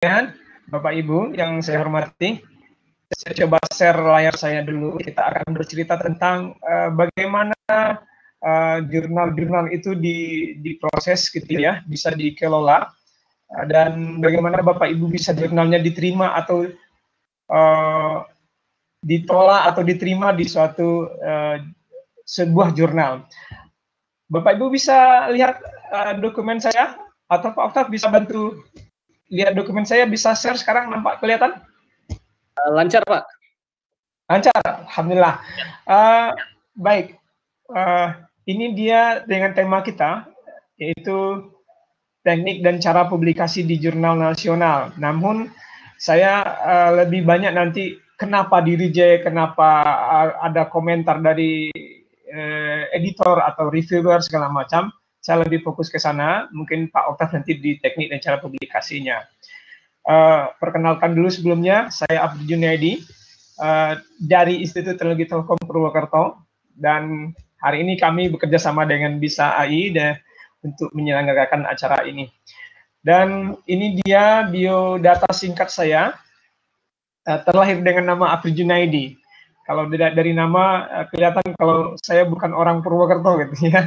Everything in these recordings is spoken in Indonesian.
sekalian, Bapak Ibu yang saya hormati, saya coba share layar saya dulu. Kita akan bercerita tentang bagaimana jurnal-jurnal itu diproses gitu ya, bisa dikelola, dan bagaimana Bapak Ibu bisa jurnalnya diterima atau ditolak atau diterima di suatu sebuah jurnal. Bapak Ibu bisa lihat dokumen saya, atau Pak Oktav bisa bantu lihat dokumen saya, bisa share sekarang, nampak kelihatan? Lancar, Pak. Lancar, alhamdulillah. Baik, ini dia dengan tema kita, yaitu teknik dan cara publikasi di jurnal nasional. Namun saya lebih banyak nanti kenapa di reject, kenapa ada komentar dari editor atau reviewer segala macam. Saya lebih fokus ke sana. Mungkin Pak Oktav nanti di teknik dan cara publikasinya. Perkenalkan dulu sebelumnya, saya Abdul Junaidi dari Institut Teknologi Telkom Purwokerto, dan hari ini kami bekerja sama dengan Bisa AI untuk menyelenggarakan acara ini. Dan ini dia biodata singkat saya, terlahir dengan nama Abdul Junaidi. Kalau dari nama kelihatan kalau saya bukan orang Purwokerto gitu ya.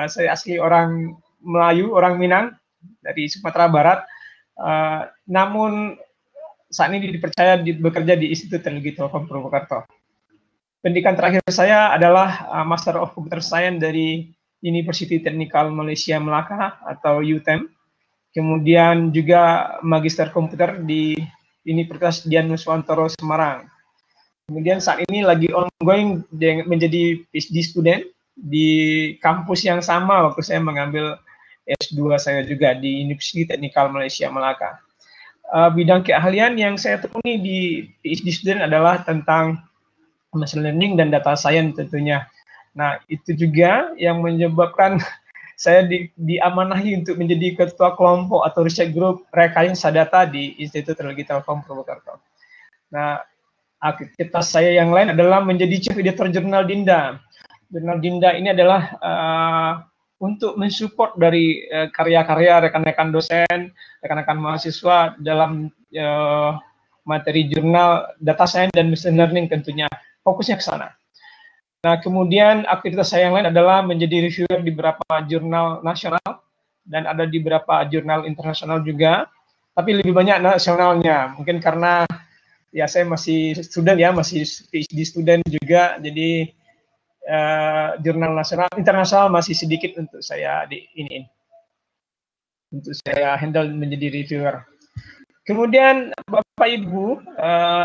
Saya asli orang Melayu, orang Minang dari Sumatera Barat. Namun saat ini dipercaya bekerja di Institut Teknologi Telkom Purwokerto. Pendidikan terakhir saya adalah Master of Computer Science dari University Technical Malaysia Melaka atau UTM. Kemudian juga Magister Komputer di Universitas Dian Nuswantoro Semarang. Kemudian saat ini lagi ongoing menjadi PhD student di kampus yang sama waktu saya mengambil S2 saya juga di University Technical Malaysia Melaka. Bidang keahlian yang saya tekuni di PhD student adalah tentang machine learning dan data science tentunya. Nah, itu juga yang menyebabkan saya diamanahi untuk menjadi ketua kelompok atau research group rekayasa data di Institut Teknologi Telkom Purwokerto. Nah, aktivitas saya yang lain adalah menjadi chief editor jurnal Dinda. Jurnal Dinda ini adalah untuk mensupport dari karya-karya rekan-rekan dosen, rekan-rekan mahasiswa dalam materi jurnal data science dan machine learning tentunya. Fokusnya ke sana. Nah, kemudian aktivitas saya yang lain adalah menjadi reviewer di beberapa jurnal nasional dan ada di beberapa jurnal internasional juga, tapi lebih banyak nasionalnya. Mungkin karena ya saya masih student ya, masih PhD student juga, jadi jurnal nasional, internasional masih sedikit untuk saya untuk saya handle menjadi reviewer. Kemudian Bapak Ibu,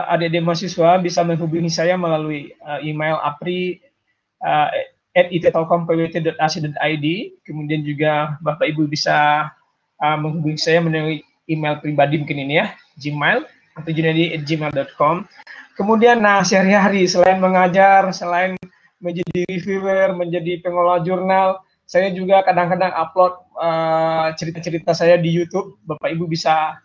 adik-adik mahasiswa bisa menghubungi saya melalui email apri@ittelkom.pwt.ac.id. Kemudian juga Bapak Ibu bisa menghubungi saya melalui email pribadi mungkin ini ya, Gmail atau junedi@gmail.com. Kemudian sehari-hari selain mengajar, selain menjadi reviewer, menjadi pengelola jurnal, saya juga kadang-kadang upload cerita-cerita saya di YouTube. Bapak Ibu bisa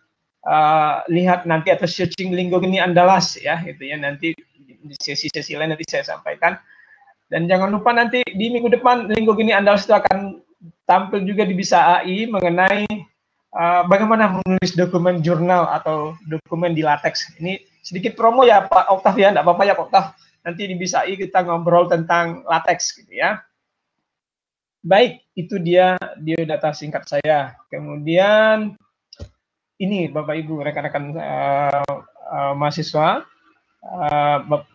lihat nanti atau searching Linggo Geni Andalas ya, gitu ya, nanti di sesi-sesi lain nanti saya sampaikan. Dan jangan lupa nanti di minggu depan Linggo Geni Andalas itu akan tampil juga di Bisa AI mengenai bagaimana menulis dokumen jurnal atau dokumen di latex. Ini sedikit promo ya Pak Oktav ya, enggak apa-apa ya Pak Oktav. Nanti di Bisa AI kita ngobrol tentang latex gitu ya. Baik, itu dia data singkat saya. Kemudian ini Bapak Ibu, rekan-rekan mahasiswa,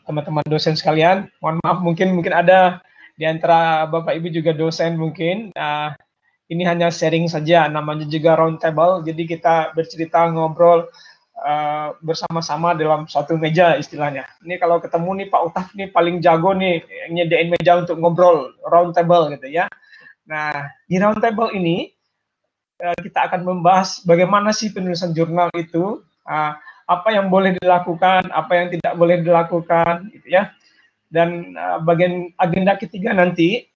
teman-teman dosen sekalian, mohon maaf mungkin ada di antara Bapak Ibu juga dosen mungkin. Ini hanya sharing saja, namanya juga round table, jadi kita bercerita ngobrol bersama-sama dalam satu meja istilahnya. Ini kalau ketemu nih Pak Oktav nih paling jago nih nyediain meja untuk ngobrol round table gitu ya. Nah, di round table ini kita akan membahas bagaimana sih penulisan jurnal itu, apa yang boleh dilakukan, apa yang tidak boleh dilakukan, gitu ya. Dan bagian agenda ketiga nanti,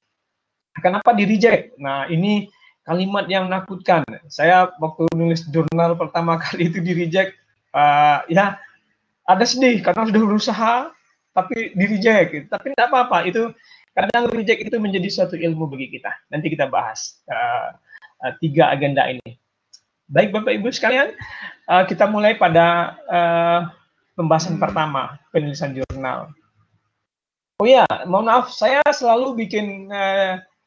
kenapa di reject? Nah, ini kalimat yang menakutkan. Saya waktu nulis jurnal pertama kali itu di reject, ya ada sedih karena sudah berusaha tapi di reject. Gitu. Tapi tidak apa-apa, itu kadang reject itu menjadi suatu ilmu bagi kita. Nanti kita bahas 3 agenda ini. Baik Bapak Ibu sekalian, kita mulai pada pembahasan pertama, penulisan jurnal. Oh ya, mohon maaf, saya selalu bikin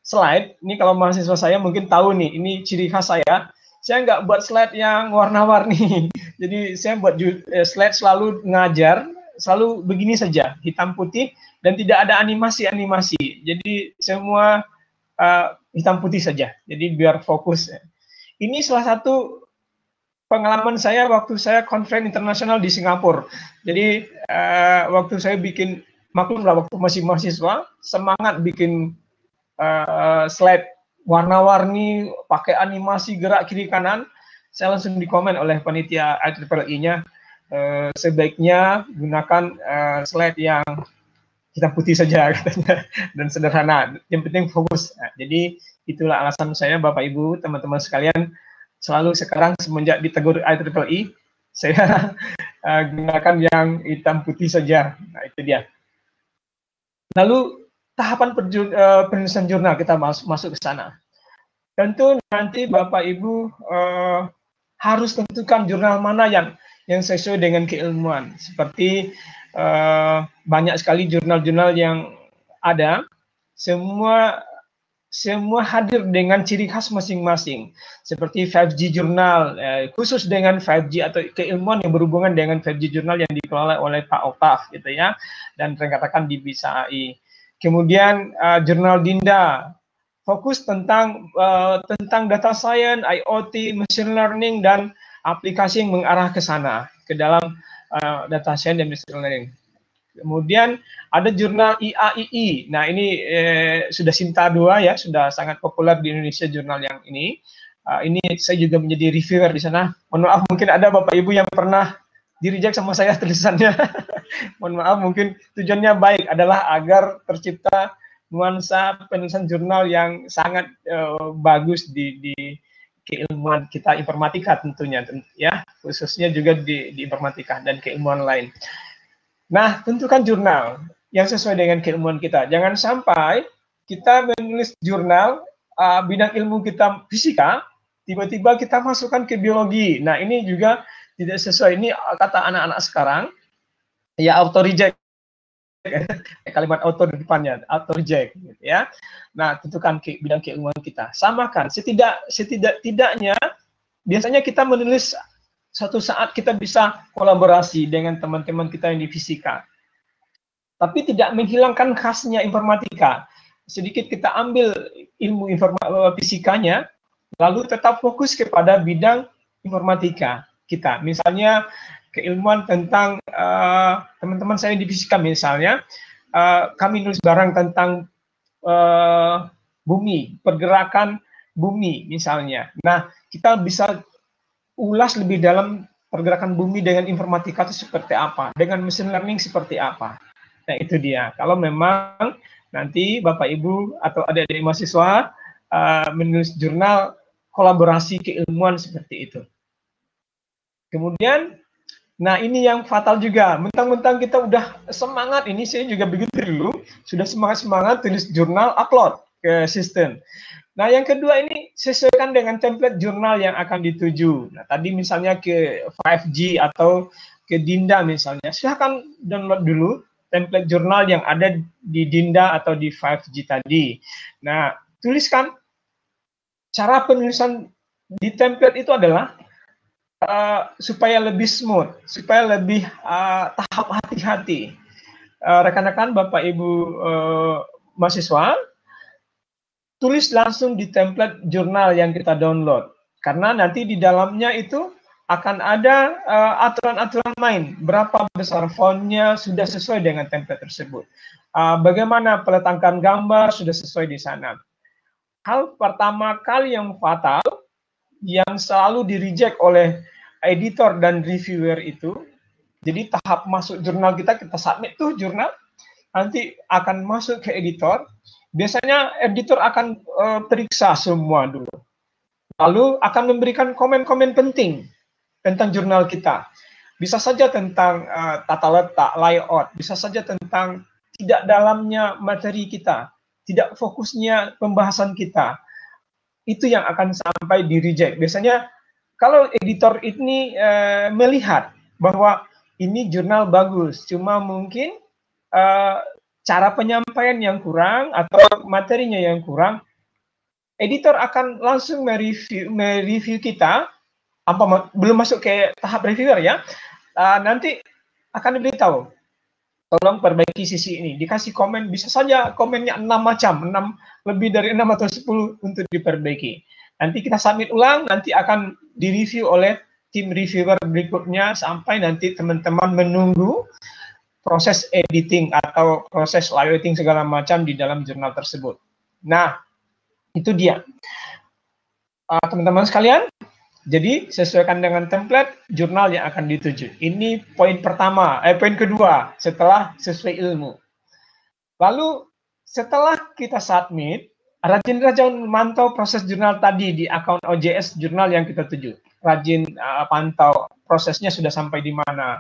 slide. Ini kalau mahasiswa saya mungkin tahu nih, ini ciri khas saya. Saya nggak buat slide yang warna-warni. Jadi saya buat slide selalu ngajar, selalu begini saja, hitam putih, dan tidak ada animasi-animasi. Jadi semua hitam putih saja. Jadi biar fokus. Ini salah satu pengalaman saya waktu saya conference internasional di Singapura. Jadi waktu saya bikin, maklum lah waktu masih mahasiswa, semangat bikin slide warna-warni, pakai animasi gerak kiri kanan, saya langsung dikomen oleh panitia IEEE-nya, sebaiknya gunakan slide yang hitam putih saja katanya, dan sederhana, yang penting fokus. Nah, jadi itulah alasan saya Bapak Ibu, teman-teman sekalian, selalu sekarang semenjak ditegur IEEE, saya gunakan yang hitam putih saja. Nah, itu dia. Lalu tahapan penulisan jurnal, kita masuk ke sana. Tentu nanti Bapak Ibu harus tentukan jurnal mana yang sesuai dengan keilmuan. Seperti banyak sekali jurnal-jurnal yang ada, semua hadir dengan ciri khas masing-masing. Seperti 5G jurnal, khusus dengan 5G atau keilmuan yang berhubungan dengan 5G jurnal yang dikelola oleh Pak Oktaf, gitu ya, dan rekan-rekan di BISA AI. Kemudian jurnal Dinda, fokus tentang data science, IoT, machine learning, dan aplikasi yang mengarah ke sana, ke dalam data science dan machine learning. Kemudian ada jurnal IAII. Nah, ini sudah Sinta 2 ya, sudah sangat populer di Indonesia jurnal yang ini. Ini saya juga menjadi reviewer di sana. Mohon maaf, mungkin ada Bapak Ibu yang pernah di-reject sama saya tulisannya. Mohon maaf, mungkin tujuannya baik adalah agar tercipta nuansa penulisan jurnal yang sangat bagus di keilmuan kita informatika tentunya, ya, khususnya juga di informatika dan keilmuan lain. Nah, tentukan jurnal yang sesuai dengan keilmuan kita. Jangan sampai kita menulis jurnal bidang ilmu kita fisika, tiba-tiba kita masukkan ke biologi. Nah, ini juga tidak sesuai. Ini kata anak-anak sekarang, ya auto reject. Kalimat auto di depannya, auto reject, gitu ya. Nah, tentukan bidang keilmuan kita. Samakan. Setidaknya biasanya kita menulis, suatu saat kita bisa kolaborasi dengan teman-teman kita yang di fisika. Tapi tidak menghilangkan khasnya informatika. Sedikit kita ambil ilmu fisikanya, lalu tetap fokus kepada bidang informatika kita. Misalnya keilmuan tentang teman-teman saya di fisika misalnya, kami nulis barang tentang bumi, pergerakan bumi misalnya. Nah, kita bisa ulas lebih dalam pergerakan bumi dengan informatika itu seperti apa, dengan machine learning seperti apa. Nah, itu dia. Kalau memang nanti Bapak Ibu atau adik-adik mahasiswa menulis jurnal kolaborasi keilmuan seperti itu. Kemudian, nah ini yang fatal juga. Mentang-mentang kita udah semangat, ini saya juga begitu dulu, sudah semangat-semangat tulis jurnal, upload ke sistem. Nah, yang kedua ini sesuaikan dengan template jurnal yang akan dituju. Nah, tadi misalnya ke 5G atau ke Dinda misalnya, silahkan download dulu template jurnal yang ada di Dinda atau di 5G tadi. Nah, tuliskan. Cara penulisan di template itu adalah supaya lebih smooth, supaya lebih tahap hati-hati. Rekan-rekan, Bapak Ibu mahasiswa, tulis langsung di template jurnal yang kita download. Karena nanti di dalamnya itu akan ada aturan-aturan main. Berapa besar fontnya sudah sesuai dengan template tersebut. Bagaimana peletakan gambar sudah sesuai di sana. Hal pertama kali yang fatal, yang selalu di-reject oleh editor dan reviewer itu, jadi tahap masuk jurnal kita submit tuh jurnal, nanti akan masuk ke editor. Biasanya editor akan periksa semua dulu. Lalu akan memberikan komen-komen penting tentang jurnal kita. Bisa saja tentang tata letak, layout. Bisa saja tentang tidak dalamnya materi kita. Tidak fokusnya pembahasan kita. Itu yang akan sampai di reject. Biasanya kalau editor ini melihat bahwa ini jurnal bagus, cuma mungkin cara penyampaian yang kurang atau materinya yang kurang, editor akan langsung mereview kita, belum masuk ke tahap reviewer ya, nanti akan diberitahu, tolong perbaiki sisi ini, dikasih komen, bisa saja komennya 6 macam, lebih dari 6 atau 10 untuk diperbaiki. Nanti kita submit ulang, nanti akan direview oleh tim reviewer berikutnya sampai nanti teman-teman menunggu proses editing atau proses layout segala macam di dalam jurnal tersebut. Nah, itu dia. Teman-teman sekalian, jadi sesuaikan dengan template jurnal yang akan dituju. Ini poin pertama, poin kedua setelah sesuai ilmu. Lalu setelah kita submit, rajin-rajin memantau proses jurnal tadi di akun OJS jurnal yang kita tuju. Rajin pantau prosesnya sudah sampai di mana.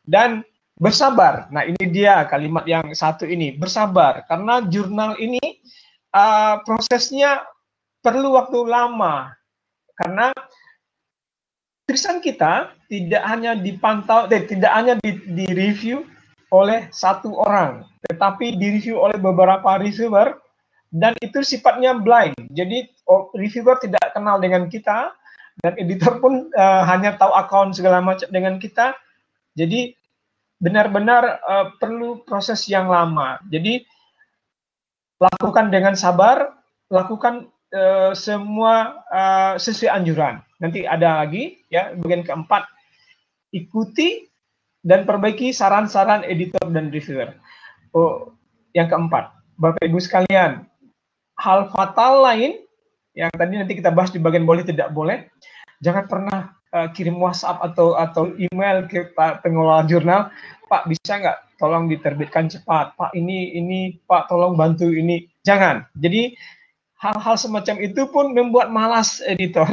Dan bersabar. Nah, ini dia kalimat yang satu ini, bersabar. Karena jurnal ini prosesnya perlu waktu lama. Karena tulisan kita tidak hanya dipantau, tidak hanya direview oleh satu orang, tetapi direview oleh beberapa reviewer, dan itu sifatnya blind. Jadi reviewer tidak kenal dengan kita, dan editor pun hanya tahu akun segala macam dengan kita. Jadi benar-benar perlu proses yang lama. Jadi lakukan dengan sabar, lakukan semua sesuai anjuran. Nanti ada lagi ya bagian keempat, ikuti dan perbaiki saran-saran editor dan reviewer. Yang keempat, Bapak Ibu sekalian, hal fatal lain yang tadi nanti kita bahas di bagian boleh tidak boleh, jangan pernah kirim WhatsApp atau email ke Pak pengelola jurnal, Pak bisa nggak tolong diterbitkan cepat, Pak ini Pak tolong bantu ini, jangan. Jadi hal-hal semacam itu pun membuat malas editor,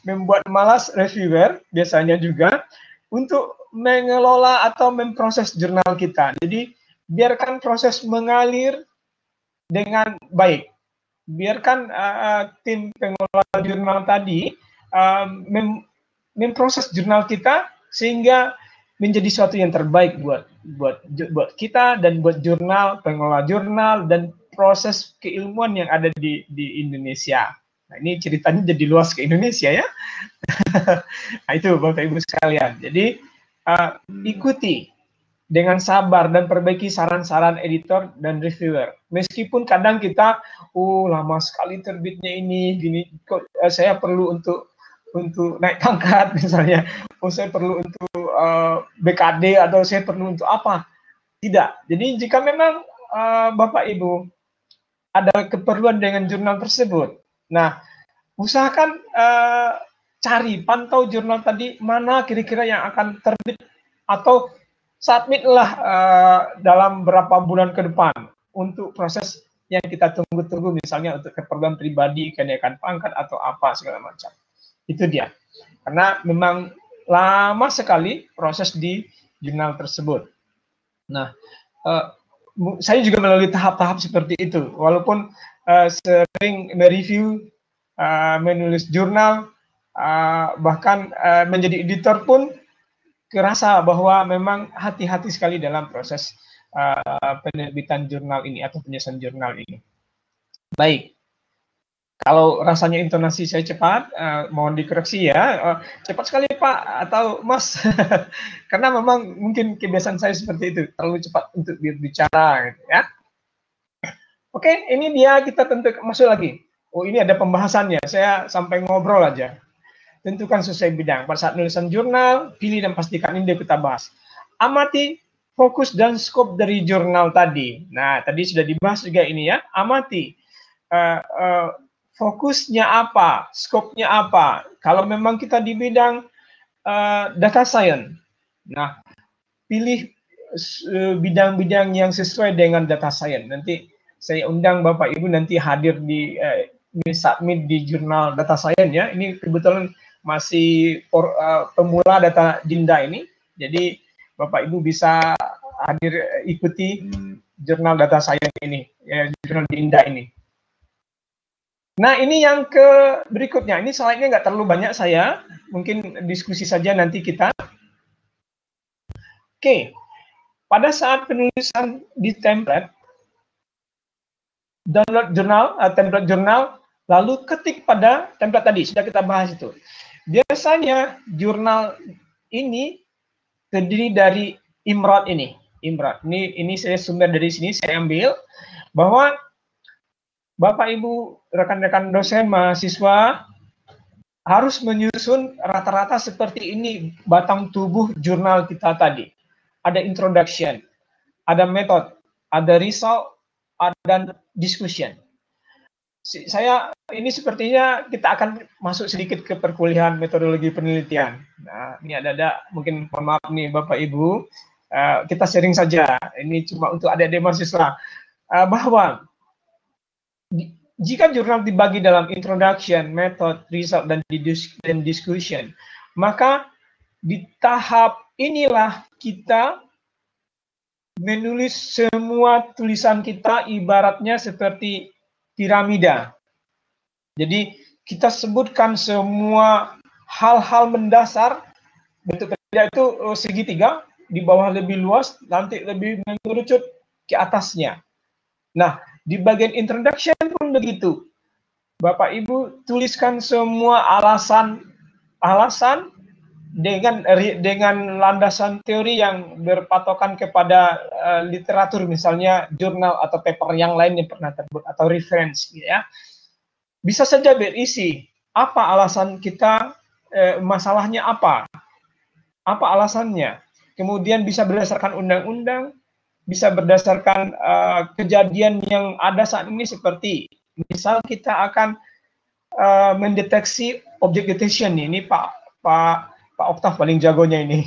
membuat malas reviewer biasanya juga untuk mengelola atau memproses jurnal kita. Jadi biarkan proses mengalir dengan baik. Biarkan tim pengelola jurnal tadi memproses jurnal kita sehingga menjadi sesuatu yang terbaik buat kita dan buat jurnal, pengelola jurnal, dan proses keilmuan yang ada di Indonesia. Nah, ini ceritanya jadi luas ke Indonesia ya. Nah, itu Bapak Ibu sekalian. Jadi ikuti dengan sabar dan perbaiki saran-saran editor dan reviewer. Meskipun kadang kita, lama sekali terbitnya ini, gini, kok saya perlu untuk naik pangkat misalnya, saya perlu untuk BKD atau saya perlu untuk apa? Tidak. Jadi jika memang Bapak Ibu ada keperluan dengan jurnal tersebut, nah usahakan cari, pantau jurnal tadi mana kira-kira yang akan terbit atau submitlah dalam beberapa bulan ke depan untuk proses yang kita tunggu-tunggu, misalnya untuk keperluan pribadi, kenaikan pangkat atau apa segala macam. Itu dia. Karena memang lama sekali proses di jurnal tersebut. Nah, saya juga melalui tahap-tahap seperti itu. Walaupun sering mereview, menulis jurnal, bahkan menjadi editor pun kerasa bahwa memang hati-hati sekali dalam proses penerbitan jurnal ini atau penyusunan jurnal ini. Baik, kalau rasanya intonasi saya cepat, mohon dikoreksi ya. Cepat sekali Pak atau Mas, karena memang mungkin kebiasaan saya seperti itu, terlalu cepat untuk bicara, gitu, ya. Oke, ini dia kita tentu masuk lagi. Ini ada pembahasannya. Saya sampai ngobrol aja. Tentukan sesuai bidang. Pada saat nulisan jurnal, pilih dan pastikan ini kita bahas. Amati fokus dan skop dari jurnal tadi. Nah, tadi sudah dibahas juga ini ya. Amati fokusnya apa, skopnya apa. Kalau memang kita di bidang data science, nah pilih bidang-bidang yang sesuai dengan data science. Nanti saya undang Bapak Ibu nanti hadir di submit di jurnal data science ya. Ini kebetulan masih pemula data Dinda ini. Jadi Bapak Ibu bisa hadir ikuti jurnal data science ini, ya, jurnal Dinda ini. Nah, ini yang berikutnya. Ini slide-nya nggak terlalu banyak saya. Mungkin diskusi saja nanti kita. Oke. Pada saat penulisan di template, download jurnal, template jurnal, lalu ketik pada template tadi. Sudah kita bahas itu. Biasanya jurnal ini terdiri dari Imrod ini. Imrod. Ini saya sumber dari sini, saya ambil. Bahwa Bapak Ibu rekan-rekan dosen mahasiswa harus menyusun rata-rata seperti ini batang tubuh jurnal kita tadi. Ada introduction, ada method, ada result, ada discussion. Saya ini sepertinya kita akan masuk sedikit ke perkuliahan metodologi penelitian. Nah, ini ada mungkin mohon maaf nih Bapak Ibu, kita sharing saja. Ini cuma untuk adik-adik mahasiswa bahwa jika jurnal dibagi dalam introduction, method, result, dan discussion, maka di tahap inilah kita menulis semua tulisan kita ibaratnya seperti piramida. Jadi kita sebutkan semua hal-hal mendasar, bentuk piramida itu segitiga, di bawah lebih luas, nanti lebih mengerucut ke atasnya. Nah, di bagian introduction pun begitu. Bapak Ibu tuliskan semua alasan dengan landasan teori yang berpatokan kepada literatur, misalnya jurnal atau paper yang lain yang pernah tersebut atau reference, ya. Bisa saja berisi apa alasan kita, masalahnya apa alasannya. Kemudian bisa berdasarkan undang-undang, bisa berdasarkan kejadian yang ada saat ini, seperti misal kita akan mendeteksi object detection. Ini Pak Oktav paling jagonya ini.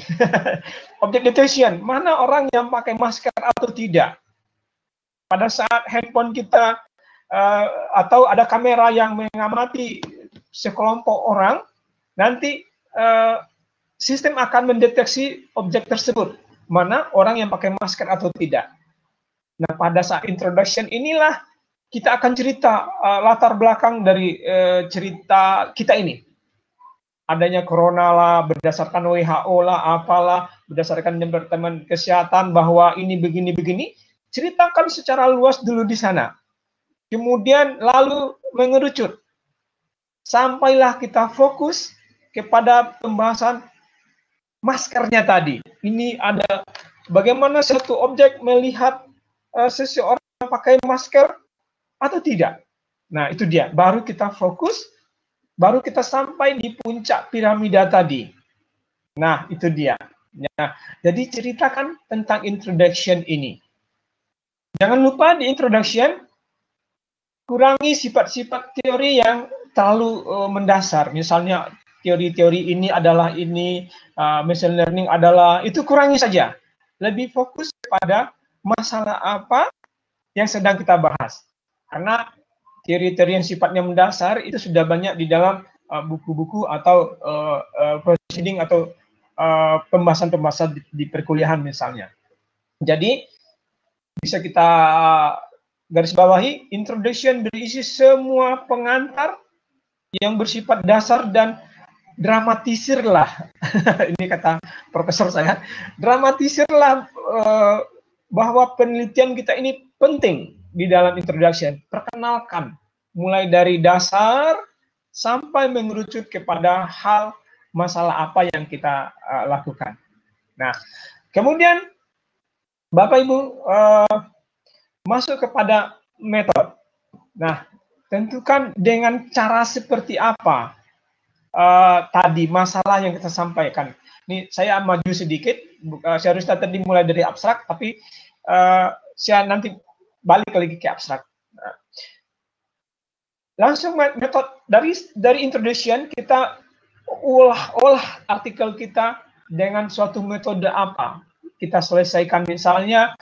Object detection, mana orang yang pakai masker atau tidak. Pada saat handphone kita atau ada kamera yang mengamati sekelompok orang, nanti sistem akan mendeteksi objek tersebut, mana orang yang pakai masker atau tidak. Nah, pada saat introduction inilah kita akan cerita latar belakang dari cerita kita ini. Adanya corona lah, berdasarkan WHO lah, apalah, berdasarkan Departemen Kesehatan bahwa ini begini-begini, ceritakan secara luas dulu di sana. Kemudian lalu mengerucut. Sampailah kita fokus kepada pembahasan maskernya tadi. Ini ada bagaimana satu objek melihat seseorang pakai masker atau tidak. Nah, itu dia. Baru kita fokus, baru kita sampai di puncak piramida tadi. Nah, itu dia. Nah, jadi ceritakan tentang introduction ini. Jangan lupa di introduction, kurangi sifat-sifat teori yang terlalu mendasar. Misalnya, teori-teori ini adalah ini, machine learning adalah, itu kurangi saja. Lebih fokus pada masalah apa yang sedang kita bahas. Karena teori-teori yang sifatnya mendasar itu sudah banyak di dalam buku-buku atau proceeding atau pembahasan-pembahasan di perkuliahan misalnya. Jadi bisa kita garis bawahi, introduction berisi semua pengantar yang bersifat dasar dan dramatisirlah. Ini kata profesor saya, dramatisirlah bahwa penelitian kita ini penting di dalam introduction. Perkenalkan mulai dari dasar sampai mengerucut kepada hal masalah apa yang kita lakukan. Nah, kemudian Bapak Ibu masuk kepada metode. Nah, tentukan dengan cara seperti apa tadi masalah yang kita sampaikan. Ini saya maju sedikit, seharusnya tadi mulai dari abstrak, tapi saya nanti balik lagi ke abstrak. Nah, langsung metode dari introduction kita olah artikel kita dengan suatu metode apa. Kita selesaikan misalnya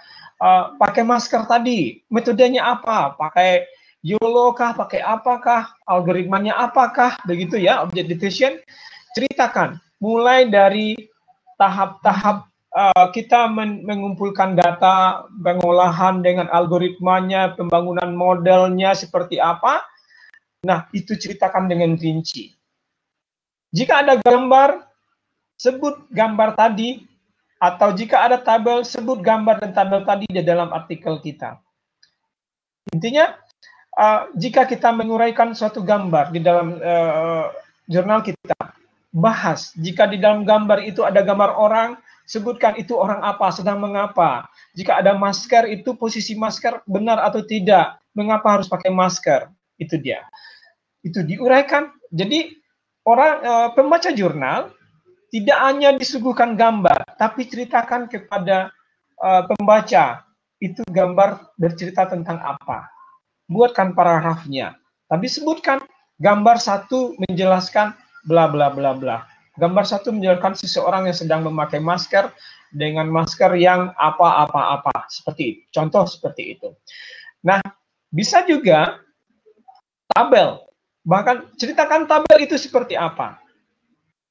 pakai masker tadi, metodenya apa? Pakai YOLO kah, pakai apakah, algoritmanya apakah, begitu ya, object detection. Ceritakan mulai dari tahap-tahap kita mengumpulkan data, pengolahan dengan algoritmanya, pembangunan modelnya seperti apa, Nah, itu ceritakan dengan rinci. Jika ada gambar, sebut gambar tadi, atau jika ada tabel, sebut gambar dan tabel tadi di dalam artikel kita. Intinya, jika kita menguraikan suatu gambar di dalam jurnal kita, bahas. Jika di dalam gambar itu ada gambar orang, sebutkan itu orang apa, sedang mengapa. Jika ada masker, itu posisi masker benar atau tidak. Mengapa harus pakai masker? Itu dia. Itu diuraikan. Jadi orang pembaca jurnal tidak hanya disuguhkan gambar, tapi ceritakan kepada pembaca itu gambar bercerita tentang apa. Buatkan paragrafnya, tapi sebutkan gambar satu menjelaskan bla bla bla bla. Gambar satu menjelaskan seseorang yang sedang memakai masker dengan masker yang apa-apa-apa. Seperti itu. Contoh seperti itu. Nah, bisa juga tabel. Bahkan ceritakan tabel itu seperti apa.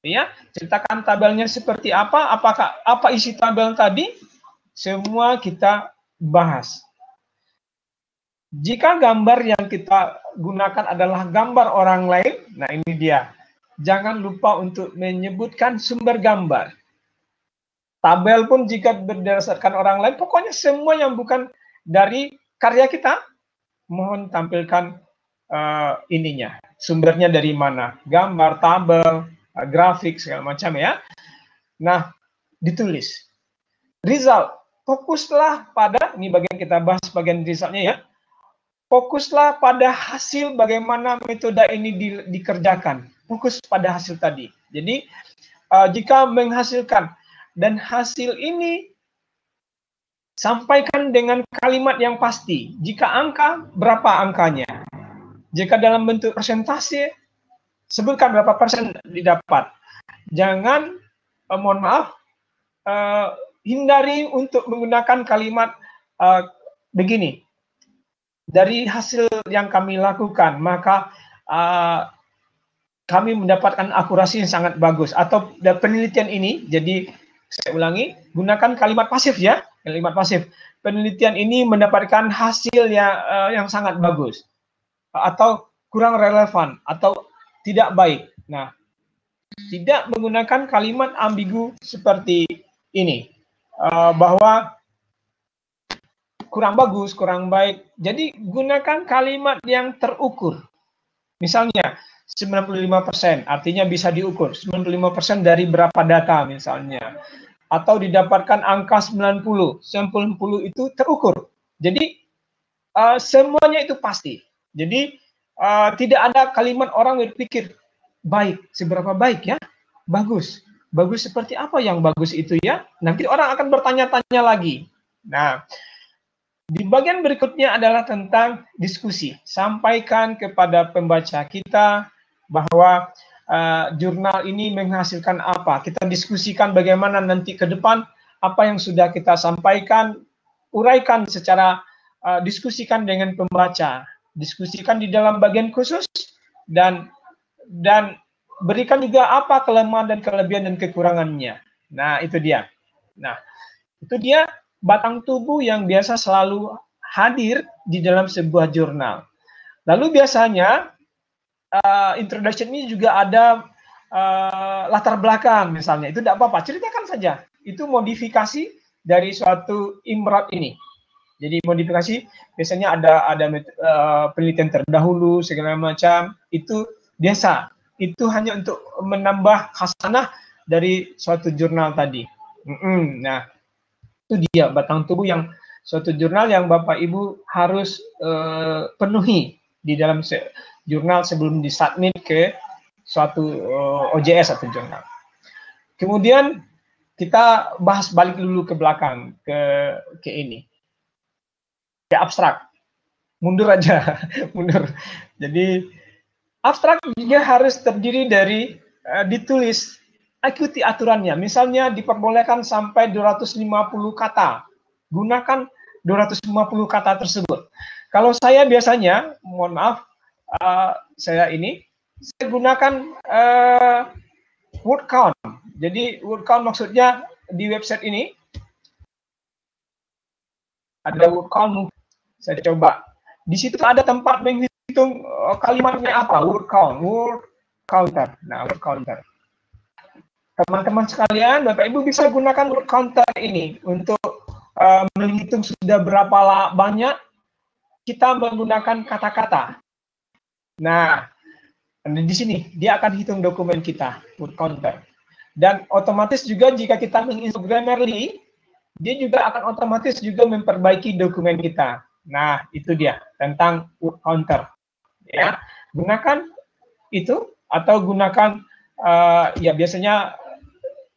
Ya, ceritakan tabelnya seperti apa, apakah apa isi tabel tadi, semua kita bahas. Jika gambar yang kita gunakan adalah gambar orang lain, nah ini dia. Jangan lupa untuk menyebutkan sumber gambar. Tabel pun jika berdasarkan orang lain, pokoknya semua yang bukan dari karya kita, mohon tampilkan ininya, sumbernya dari mana, gambar, tabel, grafik segala macam ya. Nah, ditulis. Result, fokuslah pada, ini bagian kita bahas bagian resultnya ya. Fokuslah pada hasil bagaimana metode ini dikerjakan. Fokus pada hasil tadi. Jadi, jika menghasilkan dan hasil ini sampaikan dengan kalimat yang pasti. Jika angka, berapa angkanya? Jika dalam bentuk persentase, sebutkan berapa persen didapat. Jangan, mohon maaf, hindari untuk menggunakan kalimat begini. Dari hasil yang kami lakukan, maka kami mendapatkan akurasi yang sangat bagus. Atau penelitian ini, jadi saya ulangi, gunakan kalimat pasif ya, kalimat pasif. Penelitian ini mendapatkan hasil yang sangat bagus. Atau kurang relevan, atau tidak baik. Nah, tidak menggunakan kalimat ambigu seperti ini. Bahwa kurang bagus, kurang baik. Jadi, gunakan kalimat yang terukur. Misalnya, 95%, artinya bisa diukur. 95% dari berapa data misalnya. Atau didapatkan angka 90. 90 itu terukur. Jadi, semuanya itu pasti. Jadi, tidak ada kalimat orang berpikir, baik, seberapa baik ya? Bagus. Bagus seperti apa yang bagus itu ya? Nanti orang akan bertanya-tanya lagi. Nah, di bagian berikutnya adalah tentang diskusi. Sampaikan kepada pembaca kita bahwa jurnal ini menghasilkan apa. Kita diskusikan bagaimana nanti ke depan apa yang sudah kita sampaikan, uraikan secara diskusikan dengan pembaca. Diskusikan di dalam bagian khusus dan berikan juga apa kelemahan dan kelebihan dan kekurangannya. Nah, itu dia. Nah, itu dia batang tubuh yang biasa selalu hadir di dalam sebuah jurnal. Lalu biasanya introduction ini juga ada latar belakang misalnya. Itu tidak apa-apa, ceritakan saja. Itu modifikasi dari suatu imrat ini. Jadi modifikasi biasanya ada penelitian terdahulu segala macam, itu biasa. Itu hanya untuk menambah khasanah dari suatu jurnal tadi. Nah, itu dia batang tubuh yang suatu jurnal yang Bapak Ibu harus penuhi di dalam jurnal sebelum disubmit ke suatu OJS atau jurnal. Kemudian kita bahas balik dulu ke belakang ke ini. Ya, abstrak, mundur aja, mundur. Jadi abstrak juga harus terdiri dari ditulis, ikuti aturannya. Misalnya diperbolehkan sampai 250 kata, gunakan 250 kata tersebut. Kalau saya biasanya, mohon maaf, saya gunakan word count. Jadi word count maksudnya di website ini ada word count. Saya coba. Di situ ada tempat menghitung hitung kalimatnya apa, word counter. Nah, word counter. Teman-teman sekalian, Bapak Ibu bisa gunakan word counter ini untuk menghitung sudah berapa banyak kita menggunakan kata-kata. Nah, di sini dia akan hitung dokumen kita, word counter. Dan otomatis juga jika kita menginstall Grammarly, dia juga akan otomatis juga memperbaiki dokumen kita. Nah, itu dia tentang word counter. Ya, gunakan itu atau gunakan ya biasanya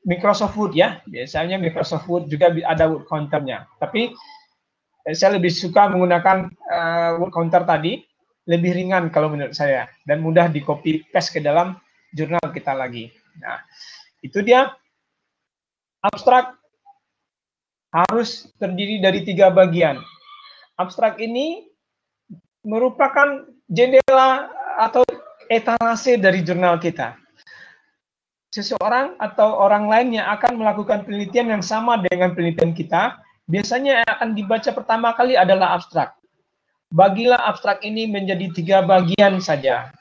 Microsoft Word ya. Biasanya Microsoft Word juga ada word counternya. Tapi saya lebih suka menggunakan word counter tadi, lebih ringan kalau menurut saya dan mudah di copy paste ke dalam jurnal kita lagi. Nah, itu dia. Abstrak harus terdiri dari 3 bagian. Abstrak ini merupakan jendela atau etalase dari jurnal kita. Seseorang atau orang lain yang akan melakukan penelitian yang sama dengan penelitian kita, biasanya yang akan dibaca pertama kali adalah abstrak. Bagilah abstrak ini menjadi 3 bagian saja,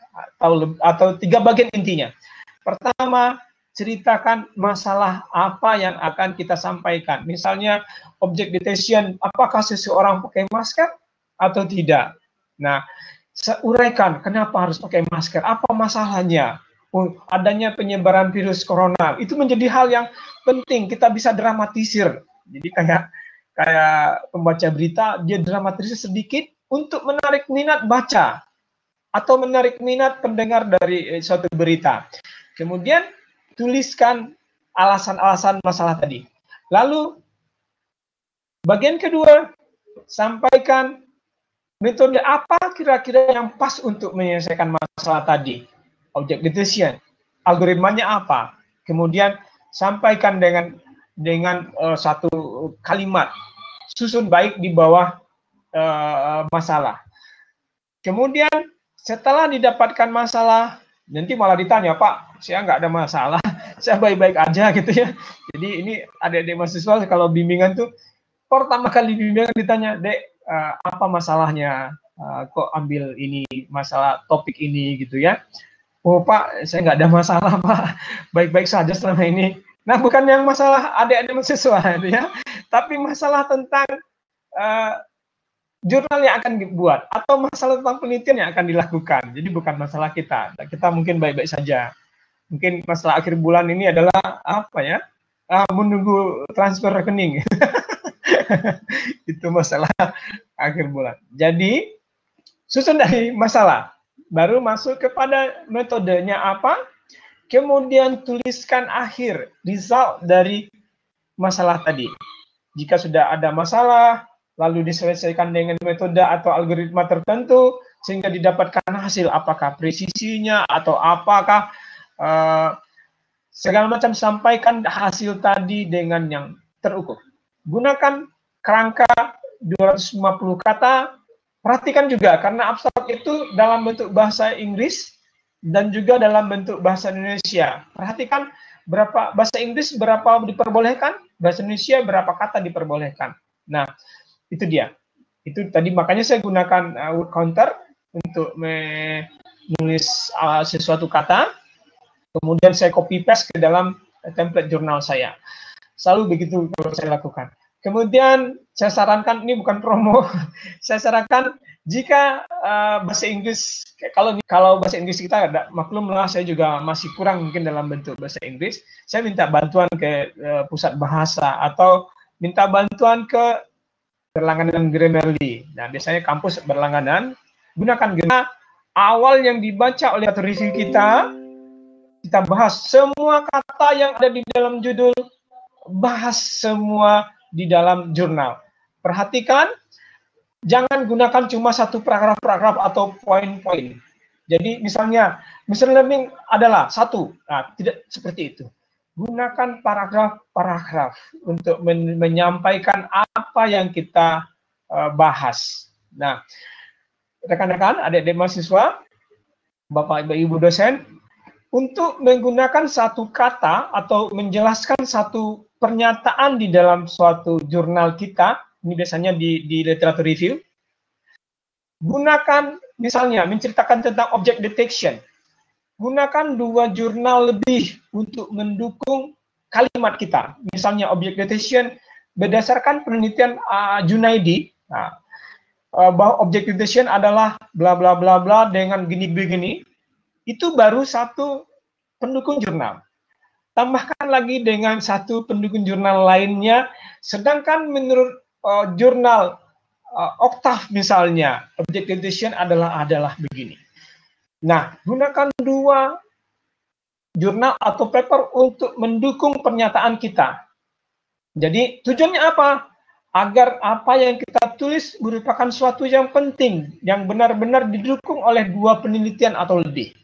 atau 3 bagian intinya. Pertama, ceritakan masalah apa yang akan kita sampaikan. Misalnya, object detection, apakah seseorang pakai masker atau tidak. Nah, uraikan kenapa harus pakai masker, apa masalahnya. Adanya penyebaran virus corona, itu menjadi hal yang penting, kita bisa dramatisir. Jadi kayak pembaca berita, dia dramatisir sedikit untuk menarik minat baca atau menarik minat pendengar dari suatu berita. Kemudian tuliskan alasan-alasan masalah tadi. Lalu bagian kedua, sampaikan metode apa kira-kira yang pas untuk menyelesaikan masalah tadi. Object detection, algoritmanya apa. Kemudian sampaikan dengan satu kalimat, susun baik di bawah masalah. Kemudian setelah didapatkan masalah, nanti malah ditanya, Pak, saya nggak ada masalah, saya baik-baik aja gitu ya. Jadi ini adik-adik mahasiswa kalau bimbingan tuh, pertama kali bimbingan ditanya, Dek, apa masalahnya, kok ambil ini, masalah topik ini gitu ya. Oh Pak, saya nggak ada masalah Pak, baik-baik saja selama ini. Nah bukan yang masalah adik-adik mahasiswa itu ya, tapi masalah tentang jurnal yang akan dibuat atau masalah tentang penelitian yang akan dilakukan. Jadi bukan masalah kita. Kita mungkin baik-baik saja. Mungkin masalah akhir bulan ini adalah apa ya? Menunggu transfer rekening. Itu masalah akhir bulan. Jadi susun dari masalah, baru masuk kepada metodenya apa, kemudian tuliskan akhir result dari masalah tadi. Jika sudah ada masalah, lalu diselesaikan dengan metode atau algoritma tertentu, sehingga didapatkan hasil, apakah presisinya atau apakah segala macam, sampaikan hasil tadi dengan yang terukur. Gunakan kerangka 250 kata. Perhatikan juga, karena abstrak itu dalam bentuk bahasa Inggris dan juga dalam bentuk bahasa Indonesia. Perhatikan berapa bahasa Inggris berapa diperbolehkan, bahasa Indonesia berapa kata diperbolehkan. Nah, itu dia. Itu tadi makanya saya gunakan word counter untuk menulis sesuatu kata, kemudian saya copy paste ke dalam template jurnal saya. Selalu begitu kalau saya lakukan. Kemudian saya sarankan, ini bukan promo, saya sarankan jika bahasa Inggris, kalau bahasa Inggris kita ada, maklumlah saya juga masih kurang mungkin dalam bentuk bahasa Inggris, saya minta bantuan ke pusat bahasa atau minta bantuan ke berlangganan Grammarly. Nah, biasanya kampus berlangganan, gunakan Grammarly. Awal yang dibaca oleh review kita bahas semua kata yang ada di dalam judul, bahas semua di dalam jurnal. Perhatikan, jangan gunakan cuma satu paragraf-paragraf atau poin-poin. Jadi misalnya, machine learning adalah satu. Nah, tidak seperti itu. Gunakan paragraf-paragraf untuk menyampaikan apa yang kita bahas. Nah, rekan-rekan, adik-adik mahasiswa, Bapak Ibu dosen, untuk menggunakan satu kata atau menjelaskan satu pernyataan di dalam suatu jurnal kita, ini biasanya di literatur review, gunakan misalnya menceritakan tentang object detection, gunakan 2 jurnal lebih untuk mendukung kalimat kita. Misalnya object detection berdasarkan penelitian Junaidi, bahwa object detection adalah bla bla bla bla dengan gini begini, itu baru satu pendukung jurnal. Tambahkan lagi dengan satu pendukung jurnal lainnya, sedangkan menurut jurnal Octave misalnya, object detection adalah begini. Nah, gunakan 2 jurnal atau paper untuk mendukung pernyataan kita. Jadi tujuannya apa? Agar apa yang kita tulis merupakan suatu yang penting, yang benar-benar didukung oleh 2 penelitian atau lebih.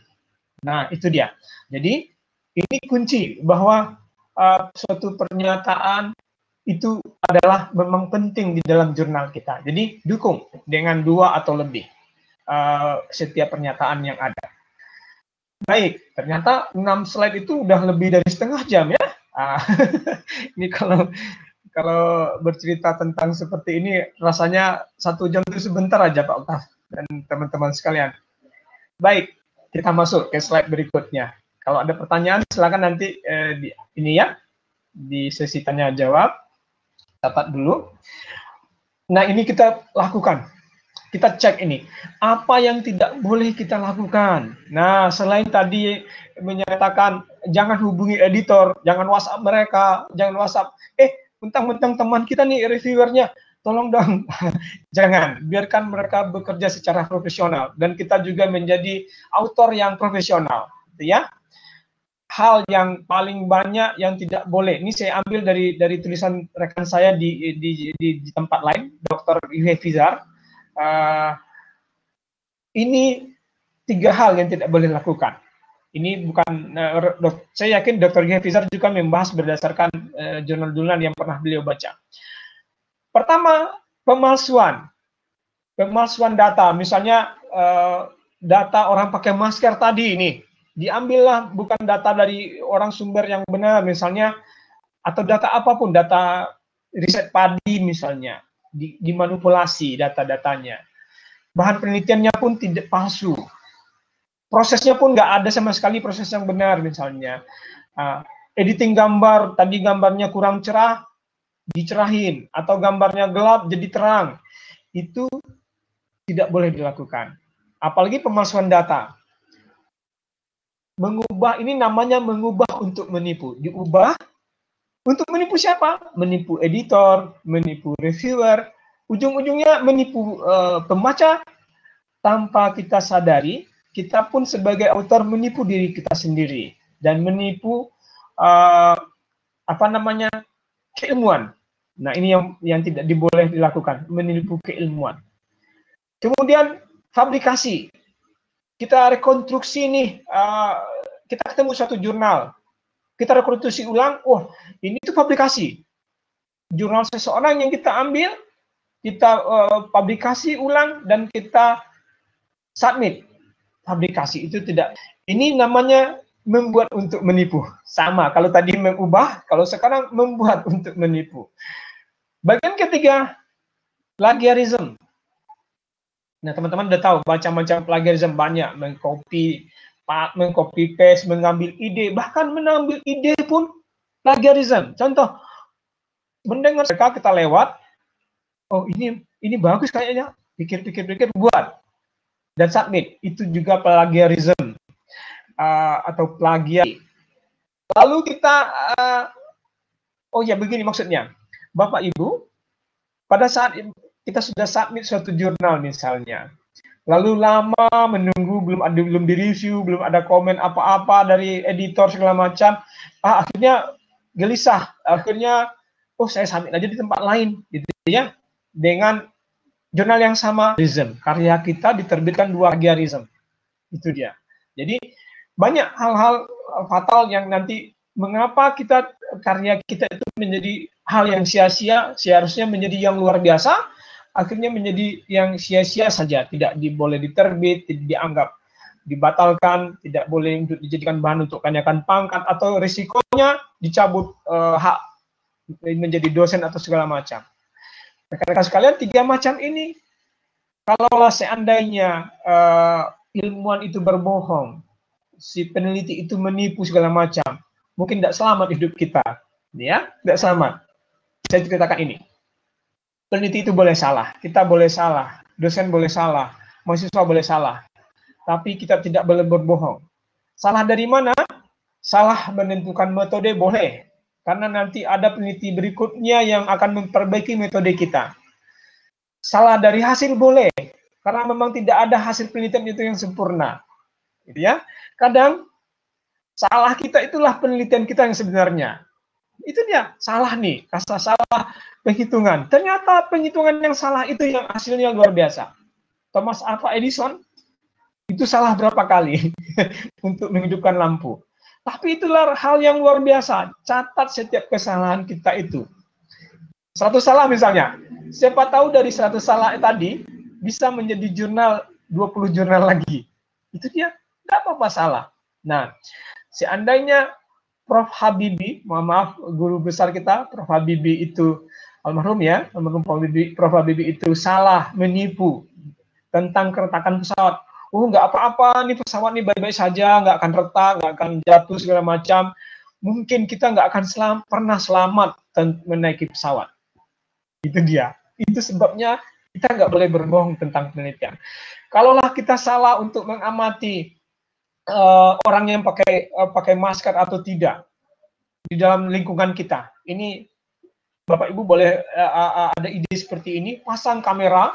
Nah, itu dia. Jadi ini kunci bahwa suatu pernyataan itu adalah memang penting di dalam jurnal kita. Jadi dukung dengan 2 atau lebih setiap pernyataan yang ada. Baik, ternyata 6 slide itu udah lebih dari setengah jam ya. Ini kalau bercerita tentang seperti ini rasanya 1 jam itu sebentar aja Pak Octave dan teman-teman sekalian. Baik, kita masuk ke slide berikutnya. Kalau ada pertanyaan silakan nanti di sesi tanya jawab, catat dulu. Nah, ini kita lakukan. Kita cek ini, apa yang tidak boleh kita lakukan. Nah, selain tadi menyatakan jangan hubungi editor, jangan WhatsApp mereka, jangan WhatsApp, mentang-mentang teman kita nih reviewernya, tolong dong, jangan, biarkan mereka bekerja secara profesional dan kita juga menjadi autor yang profesional, ya. Hal yang paling banyak yang tidak boleh, ini saya ambil dari tulisan rekan saya di tempat lain, Dr. Yuhe Fizar. Ini 3 hal yang tidak boleh dilakukan. Ini bukan, saya yakin Dr. Yuhe Fizar juga membahas berdasarkan jurnal-jurnal yang pernah beliau baca. Pertama, pemalsuan data. Misalnya data orang pakai masker tadi ini diambillah bukan data dari orang sumber yang benar misalnya, atau data apapun, data riset padi misalnya, dimanipulasi data-datanya. Bahan penelitiannya pun tidak palsu. Prosesnya pun nggak ada sama sekali proses yang benar misalnya. Editing gambar, tadi gambarnya kurang cerah, dicerahin, atau gambarnya gelap jadi terang. Itu tidak boleh dilakukan. Apalagi pemalsuan data. Mengubah, ini namanya mengubah untuk menipu. Diubah untuk menipu siapa? Menipu editor, menipu reviewer, ujung-ujungnya menipu pembaca. Tanpa kita sadari, kita pun sebagai autor menipu diri kita sendiri dan menipu keilmuan. Nah, ini yang tidak diboleh dilakukan, menipu keilmuan. Kemudian fabrikasi. Kita rekonstruksi nih, kita ketemu suatu jurnal, kita rekonstruksi ulang, ini tuh fabrikasi. Jurnal seseorang yang kita ambil, kita publikasi ulang, dan kita submit. Fabrikasi itu tidak. Ini namanya membuat untuk menipu. Sama, kalau tadi mengubah, kalau sekarang membuat untuk menipu. Bagian ketiga, plagiarism. Nah, teman-teman udah tahu macam-macam plagiarism banyak, mengcopy paste, mengambil ide, bahkan mengambil ide pun plagiarism. Contoh, mendengar mereka kita lewat, ini bagus kayaknya, pikir-pikir buat dan submit. Itu juga plagiarism atau plagiat. Lalu kita begini maksudnya, Bapak Ibu, pada saat kita sudah submit suatu jurnal misalnya, lalu lama menunggu, belum direview, belum ada komen apa-apa dari editor segala macam, akhirnya gelisah, akhirnya saya submit aja di tempat lain, gitu ya, dengan jurnal yang sama, karya kita diterbitkan 2 plagiarism, itu dia. Jadi banyak hal-hal fatal yang nanti mengapa karya kita itu menjadi hal yang sia-sia, seharusnya menjadi yang luar biasa, akhirnya menjadi yang sia-sia saja, tidak boleh diterbit, tidak dianggap dibatalkan, tidak boleh untuk dijadikan bahan untuk kenaikan pangkat, atau risikonya dicabut hak menjadi dosen atau segala macam. Rekan-rekan sekalian, 3 macam ini Kalaulah seandainya ilmuwan itu berbohong, si peneliti itu menipu segala macam, mungkin tidak selamat hidup kita, ya, tidak selamat. Saya ceritakan ini. Peneliti itu boleh salah, kita boleh salah, dosen boleh salah, mahasiswa boleh salah, tapi kita tidak boleh berbohong. Salah dari mana? Salah menentukan metode boleh, karena nanti ada peneliti berikutnya yang akan memperbaiki metode kita. Salah dari hasil boleh, karena memang tidak ada hasil penelitian itu yang sempurna, gitu ya. Kadang salah kita itulah penelitian kita yang sebenarnya. Itu dia, salah nih, salah penghitungan. Ternyata penghitungan yang salah itu yang hasilnya luar biasa. Thomas Alva Edison itu salah berapa kali untuk menghidupkan lampu. Tapi itulah hal yang luar biasa. Catat setiap kesalahan kita itu. 100 salah misalnya. Siapa tahu dari 100 salah tadi bisa menjadi jurnal 20 jurnal lagi. Itu dia, tidak apa-apa salah. Nah, seandainya Prof. Habibie, mohon maaf guru besar kita, Prof. Habibie itu almarhum ya, almarhum Prof. Habibie itu salah menipu tentang keretakan pesawat. Nggak apa-apa, nih pesawat nih baik-baik saja, nggak akan retak, nggak akan jatuh segala macam. Mungkin kita nggak akan pernah selamat menaiki pesawat. Itu dia. Itu sebabnya kita nggak boleh berbohong tentang penelitian. Kalaulah kita salah untuk mengamati orang yang pakai masker atau tidak di dalam lingkungan kita, ini Bapak Ibu boleh ada ide seperti ini, pasang kamera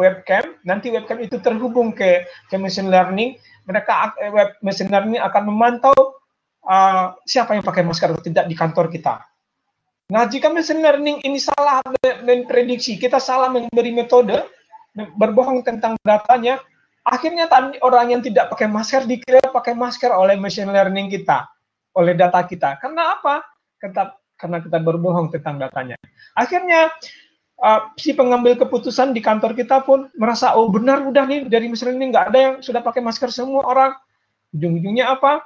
webcam, nanti webcam itu terhubung ke machine learning, mereka machine learning akan memantau siapa yang pakai masker atau tidak di kantor kita. Nah, jika machine learning ini salah memprediksi, kita salah memberi metode, berbohong tentang datanya, akhirnya tadi orang yang tidak pakai masker dikira pakai masker oleh machine learning kita, oleh data kita. Karena apa? Karena kita berbohong tentang datanya. Akhirnya si pengambil keputusan di kantor kita pun merasa, oh benar udah nih dari machine learning nggak ada yang sudah pakai masker semua orang. Ujung-ujungnya apa?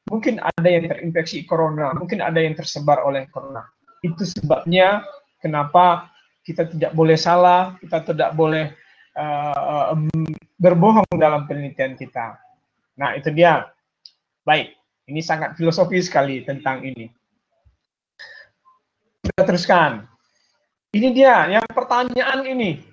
Mungkin ada yang terinfeksi corona, mungkin ada yang tersebar oleh corona. Itu sebabnya kenapa kita tidak boleh salah, kita tidak boleh berbohong dalam penelitian kita. Nah, itu dia. Baik, ini sangat filosofis sekali tentang ini. Kita teruskan. Ini dia, yang pertanyaan ini.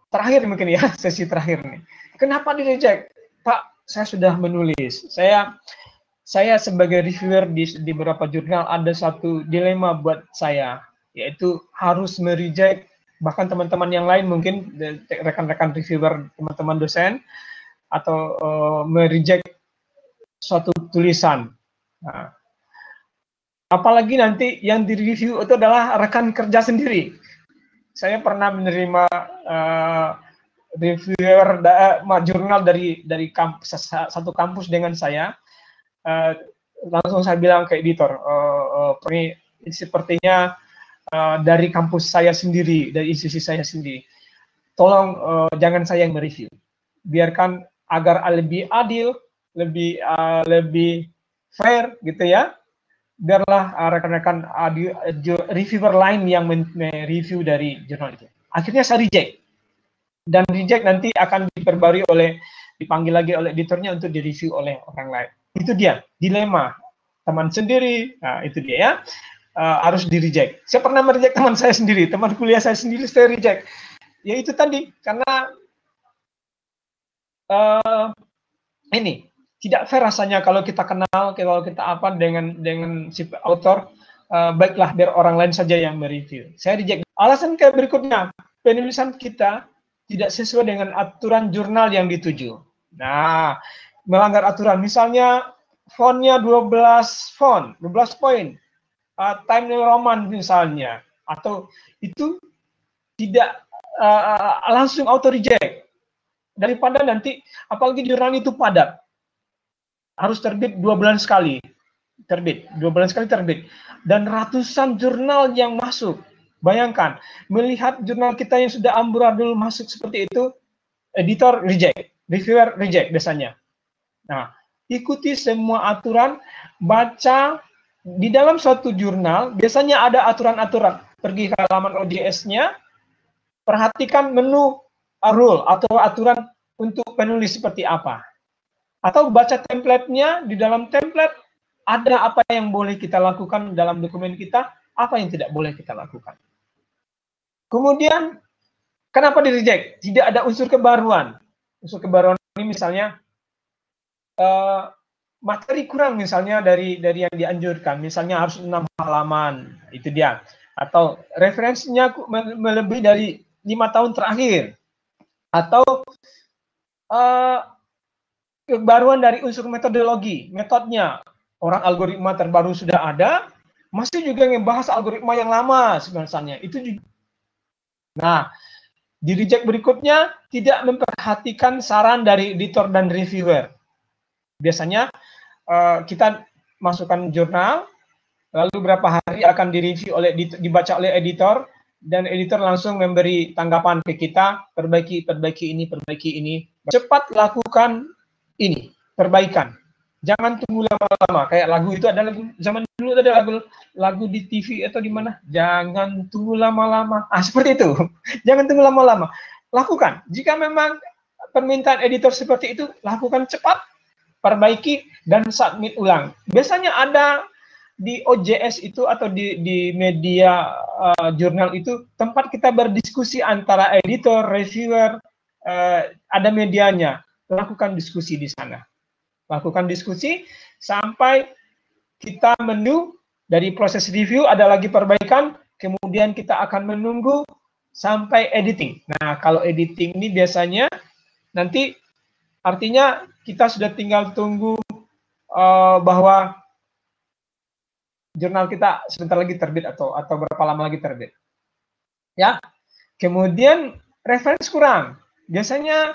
Terakhir mungkin ya, sesi terakhir nih. Kenapa di-reject? Pak, saya sudah menulis. Saya sebagai reviewer di beberapa jurnal ada satu dilema buat saya, yaitu harus mereject, bahkan teman-teman yang lain mungkin rekan-rekan reviewer, teman-teman dosen, atau mereject suatu tulisan. Nah, apalagi nanti yang direview itu adalah rekan kerja sendiri. Saya pernah menerima reviewer jurnal dari satu kampus dengan saya. Langsung saya bilang ke editor, ini sepertinya dari kampus saya sendiri, dari institusi saya sendiri. Tolong jangan saya yang mereview. Biarkan agar lebih adil, lebih fair gitu ya. Biarlah rekan-rekan reviewer lain yang mereview dari jurnal itu. Akhirnya saya reject. Dan reject nanti akan dipanggil lagi oleh editornya untuk direview oleh orang lain. Itu dia, dilema. Teman sendiri, nah itu dia ya, harus di-reject. Saya pernah mereject teman saya sendiri, teman kuliah saya sendiri, saya reject. Ya itu tadi, karena ini, tidak fair rasanya kalau kita kenal, kalau kita apa dengan si author, baiklah biar orang lain saja yang mereview. Saya reject. Alasan berikutnya, penulisan kita tidak sesuai dengan aturan jurnal yang dituju. Nah, melanggar aturan, misalnya fontnya 12 poin, Time New Roman misalnya, atau itu tidak langsung auto reject. Daripada nanti, apalagi jurnal itu padat, harus terbit 2 bulan sekali, terbit, dan ratusan jurnal yang masuk. Bayangkan, melihat jurnal kita yang sudah amburadul masuk seperti itu, editor reject, reviewer reject biasanya. Nah, ikuti semua aturan, baca di dalam suatu jurnal, biasanya ada aturan-aturan. Pergi ke halaman ODS-nya, perhatikan menu rule atau aturan untuk penulis seperti apa. Atau baca template-nya, di dalam template ada apa yang boleh kita lakukan dalam dokumen kita, apa yang tidak boleh kita lakukan. Kemudian, kenapa di-reject? Tidak ada unsur kebaruan. Unsur kebaruan ini misalnya, materi kurang misalnya dari yang dianjurkan. Misalnya harus 6 halaman, itu dia. Atau referensinya melebihi dari 5 tahun terakhir. Atau kebaruan dari unsur metodologi, metodenya. Orang algoritma terbaru sudah ada, masih juga ngebahas algoritma yang lama sebenarnya. Itu juga. Nah, di reject berikutnya tidak memperhatikan saran dari editor dan reviewer. Biasanya kita masukkan jurnal, lalu berapa hari akan direview dibaca oleh editor, dan editor langsung memberi tanggapan ke kita, perbaiki ini, perbaiki ini. Cepat lakukan ini, perbaikan. Jangan tunggu lama-lama. Kayak lagu itu ada lagu zaman dulu, ada lagu di TV atau di mana. Jangan tunggu lama-lama. Seperti itu. Jangan tunggu lama-lama. Lakukan. Jika memang permintaan editor seperti itu, lakukan cepat, perbaiki, dan submit ulang. Biasanya ada di OJS itu atau di media jurnal itu tempat kita berdiskusi antara editor, reviewer, ada medianya. Lakukan diskusi di sana. Lakukan diskusi sampai kita menunggu dari proses review, ada lagi perbaikan, kemudian kita akan menunggu sampai editing. Nah, kalau editing ini biasanya nanti artinya kita sudah tinggal tunggu bahwa jurnal kita sebentar lagi terbit atau berapa lama lagi terbit. Ya. Kemudian referensi kurang. Biasanya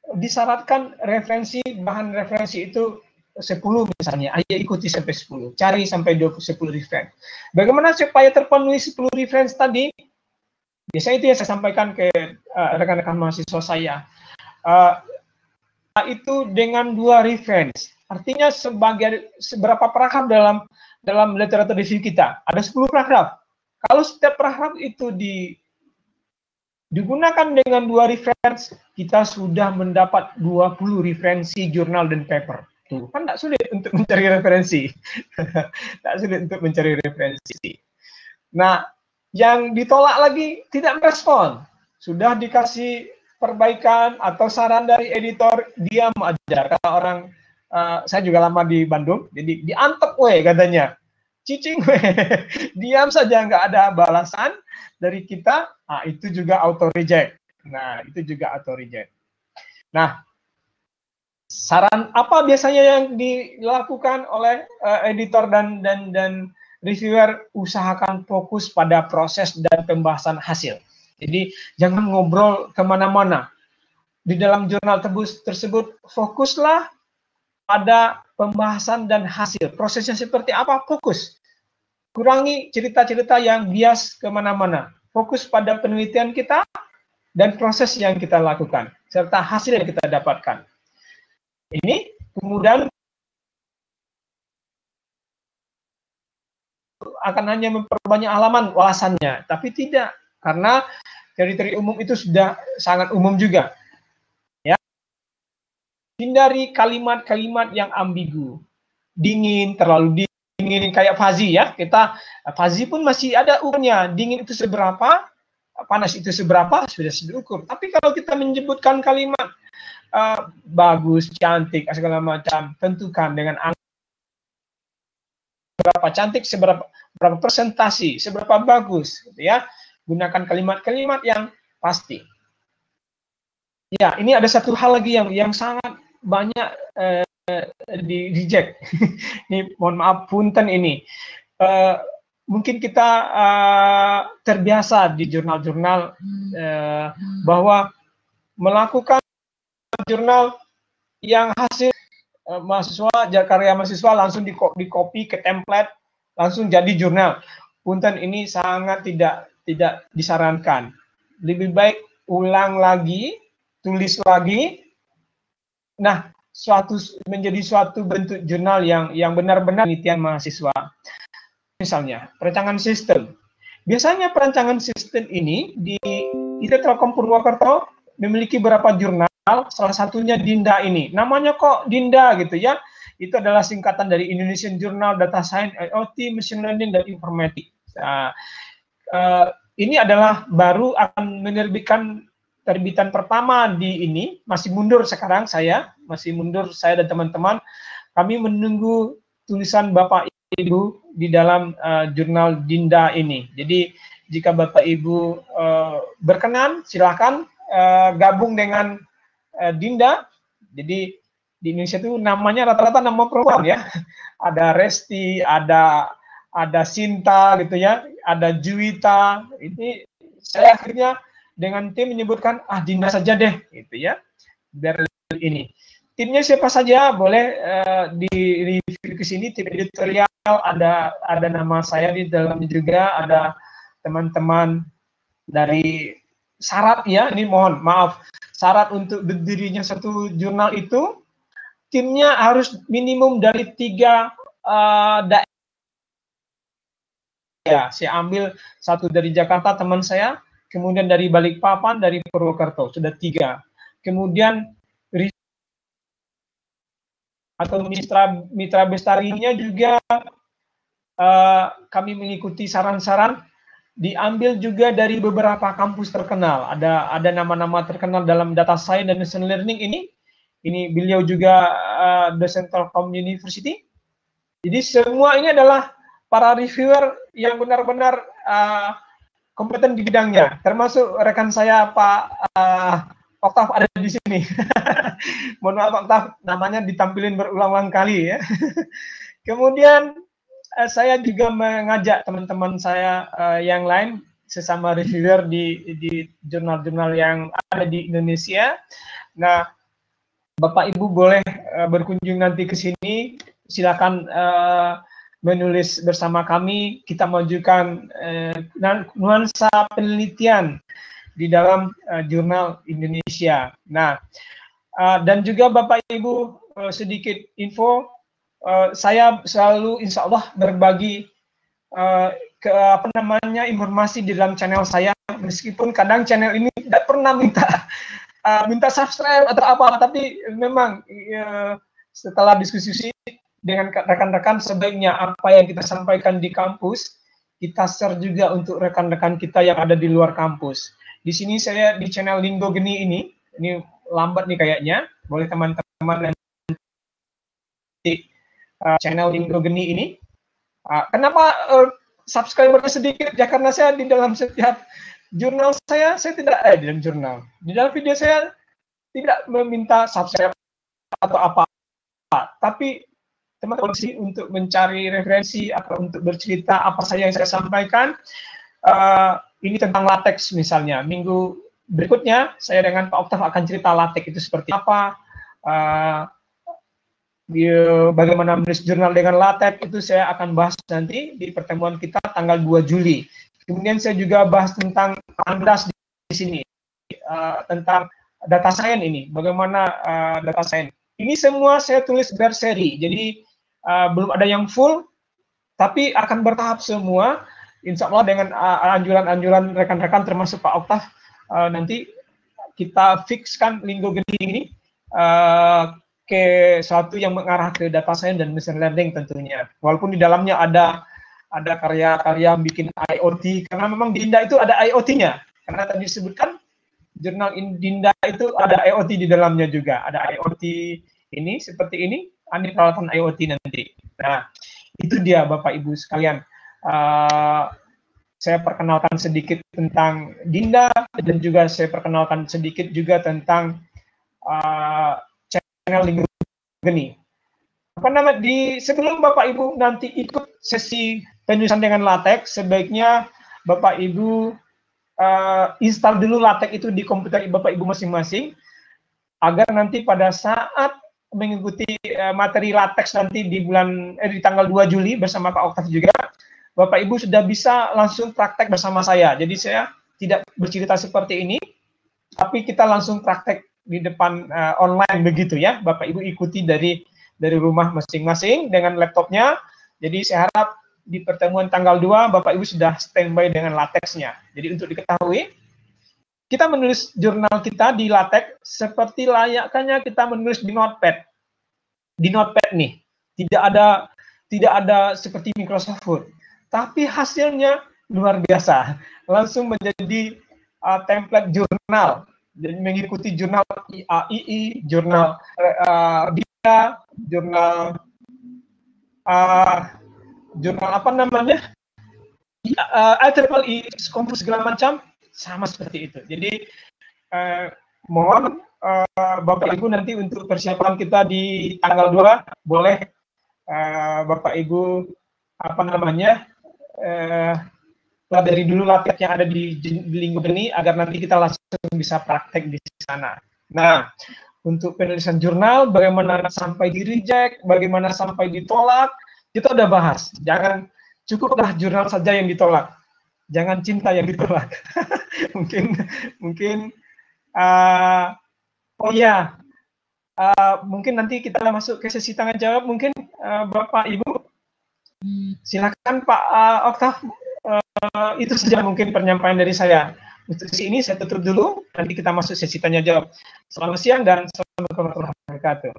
disyaratkan bahan referensi itu 10 misalnya, ayo ikuti sampai 10, cari sampai 10 referensi. Bagaimana supaya terpenuhi 10 referensi tadi? Biasanya itu yang saya sampaikan ke rekan-rekan mahasiswa saya. Itu dengan 2 referensi. Artinya seberapa paragraf dalam literatur review kita? Ada 10 paragraf. Kalau setiap paragraf itu digunakan dengan 2 referensi, kita sudah mendapat 20 referensi jurnal dan paper. Tuh, kan tidak sulit untuk mencari referensi. Tidak sulit untuk mencari referensi. Nah, yang ditolak lagi tidak merespon. Sudah dikasih perbaikan atau saran dari editor, diam aja. Kata orang, saya juga lama di Bandung, jadi diantep katanya. Cicing, diam saja, nggak ada balasan dari kita, itu juga auto reject. Nah, itu juga auto reject. Nah, saran apa biasanya yang dilakukan oleh editor dan reviewer? Usahakan fokus pada proses dan pembahasan hasil. Jadi jangan ngobrol kemana-mana. Di dalam jurnal tersebut fokuslah pada pembahasan dan hasil. Prosesnya seperti apa? Fokus. Kurangi cerita-cerita yang bias kemana-mana. Fokus pada penelitian kita dan proses yang kita lakukan, serta hasil yang kita dapatkan. Ini kemudian akan hanya memperbanyak halaman ulasannya, tapi tidak. Karena teori-teori umum itu sudah sangat umum juga. Ya. Hindari kalimat-kalimat yang ambigu. Dingin, terlalu dingin, kayak fuzzy ya. Fuzzy pun masih ada ukurnya. Dingin itu seberapa, panas itu seberapa, sudah diukur. Tapi kalau kita menyebutkan kalimat bagus, cantik, segala macam, tentukan dengan angka berapa cantik, berapa presentasi, seberapa bagus, gitu ya. Gunakan kalimat-kalimat yang pasti. Ya, ini ada satu hal lagi yang sangat banyak di reject. Ini mohon maaf, punten ini. Mungkin kita terbiasa di jurnal-jurnal bahwa melakukan jurnal yang hasil karya mahasiswa langsung di copy ke template, langsung jadi jurnal. Punten, ini sangat tidak disarankan. Lebih baik ulang lagi, tulis lagi. Nah, menjadi suatu bentuk jurnal yang benar-benar penelitian mahasiswa. Misalnya, perancangan sistem. Biasanya perancangan sistem ini di Telkom Purwokerto memiliki beberapa jurnal, salah satunya Dinda ini. Namanya kok Dinda gitu ya. Itu adalah singkatan dari Indonesian Journal Data Science, IoT, Machine Learning, dan Informatics. Nah, ini adalah baru akan menerbitkan terbitan pertama di ini, masih mundur sekarang saya dan teman-teman. Kami menunggu tulisan Bapak Ibu di dalam jurnal Dinda ini. Jadi jika Bapak Ibu berkenan, silakan gabung dengan Dinda. Jadi di Indonesia itu namanya rata-rata nama perempuan ya. Ada Resti, ada Sinta gitu ya, ada Juwita. Ini saya akhirnya dengan tim menyebutkan Dinda saja deh gitu ya. Biar ini. Timnya siapa saja boleh di review ke sini, tim editorial ada nama saya di dalamnya juga, ada teman-teman dari syarat ya, ini mohon maaf, syarat untuk berdirinya satu jurnal itu timnya harus minimum dari 3 daerah. Ya, saya ambil satu dari Jakarta teman saya, kemudian dari Balikpapan, dari Purwokerto, sudah 3. Kemudian atau mitra bestarinya juga kami mengikuti saran-saran, diambil juga dari beberapa kampus terkenal. Ada nama-nama terkenal dalam data science dan machine learning ini. Ini beliau juga dosen Telkom University. Jadi semua ini adalah para reviewer yang benar-benar kompeten di bidangnya, termasuk rekan saya Pak Oktav ada di sini. Mohon maaf Oktav, namanya ditampilin berulang-ulang kali ya. Kemudian saya juga mengajak teman-teman saya yang lain, sesama reviewer di jurnal-jurnal yang ada di Indonesia. Nah, Bapak Ibu boleh berkunjung nanti ke sini, silakan menulis bersama kami, kita majukan nuansa penelitian di dalam jurnal Indonesia. Nah, dan juga Bapak Ibu sedikit info, saya selalu insya Allah berbagi informasi di dalam channel saya, meskipun kadang channel ini tidak pernah minta subscribe atau apa, tapi memang setelah diskusi dengan rekan-rekan, sebaiknya apa yang kita sampaikan di kampus kita share juga untuk rekan-rekan kita yang ada di luar kampus. Di sini saya di channel Linggo Geni ini lambat nih kayaknya, boleh teman-teman nanti channel Linggo Geni ini. Kenapa subscribernya sedikit? Ya karena saya di dalam setiap jurnal saya tidak di dalam video saya tidak meminta subscribe atau apa, tapi teman-teman untuk mencari referensi atau untuk bercerita apa saja yang saya sampaikan. Ini tentang latex misalnya. Minggu berikutnya saya dengan Pak Oktav akan cerita latex itu seperti apa. Bagaimana menulis jurnal dengan latex itu saya akan bahas nanti di pertemuan kita tanggal 2 Juli. Kemudian saya juga bahas tentang Andras di sini, tentang data science ini, bagaimana data science. Ini semua saya tulis berseri, jadi belum ada yang full, tapi akan bertahap semua. Insya Allah dengan anjuran-anjuran rekan-rekan termasuk Pak Oktav, nanti kita fixkan Linggo Geni ini ke suatu yang mengarah ke data science dan machine learning tentunya. Walaupun di dalamnya ada karya-karya bikin IoT, karena memang di Dinda itu ada IoT-nya. Karena tadi disebutkan jurnal Dinda itu ada IoT di dalamnya juga. Ada IoT ini seperti ini, ada peralatan IoT nanti. Nah, itu dia Bapak Ibu sekalian. Saya perkenalkan sedikit tentang Dinda dan juga saya perkenalkan sedikit juga tentang channel Linggo Geni. Sebelum Bapak Ibu nanti ikut sesi penulisan dengan latex, sebaiknya Bapak Ibu install dulu latex itu di komputer Bapak Ibu masing-masing, agar nanti pada saat mengikuti materi latex nanti di tanggal 2 Juli bersama Pak Oktav juga, Bapak Ibu sudah bisa langsung praktek bersama saya. Jadi saya tidak bercerita seperti ini, tapi kita langsung praktek di depan online begitu ya. Bapak Ibu ikuti dari rumah masing-masing dengan laptopnya. Jadi saya harap di pertemuan tanggal 2 Bapak Ibu sudah standby dengan latexnya. Jadi untuk diketahui, kita menulis jurnal kita di LaTeX seperti layaknya kita menulis di Notepad. Di Notepad nih, tidak ada seperti Microsoft Word, tapi hasilnya luar biasa, langsung menjadi template jurnal, jadi mengikuti jurnal IAII, jurnal DIA, jurnal jurnal apa namanya, IEEE, Scopus segala macam, sama seperti itu. Jadi mohon Bapak Ibu nanti untuk persiapan kita di tanggal 2 boleh Bapak Ibu apa namanya pelajari dulu LaTeX yang ada di Linggo ini agar nanti kita langsung bisa praktek di sana. Nah, untuk penulisan jurnal, bagaimana sampai di reject, bagaimana sampai ditolak, kita udah bahas. Jangan cukuplah jurnal saja yang ditolak, jangan cinta yang ditolak. mungkin oh ya, mungkin nanti kita masuk ke sesi tanya jawab. Mungkin Bapak Ibu, silakan Pak Oktav. Itu saja mungkin penyampaian dari saya. Untuk sesi ini saya tutup dulu. Nanti kita masuk sesi tanya jawab. Selamat siang dan assalamualaikum warahmatullahi wabarakatuh.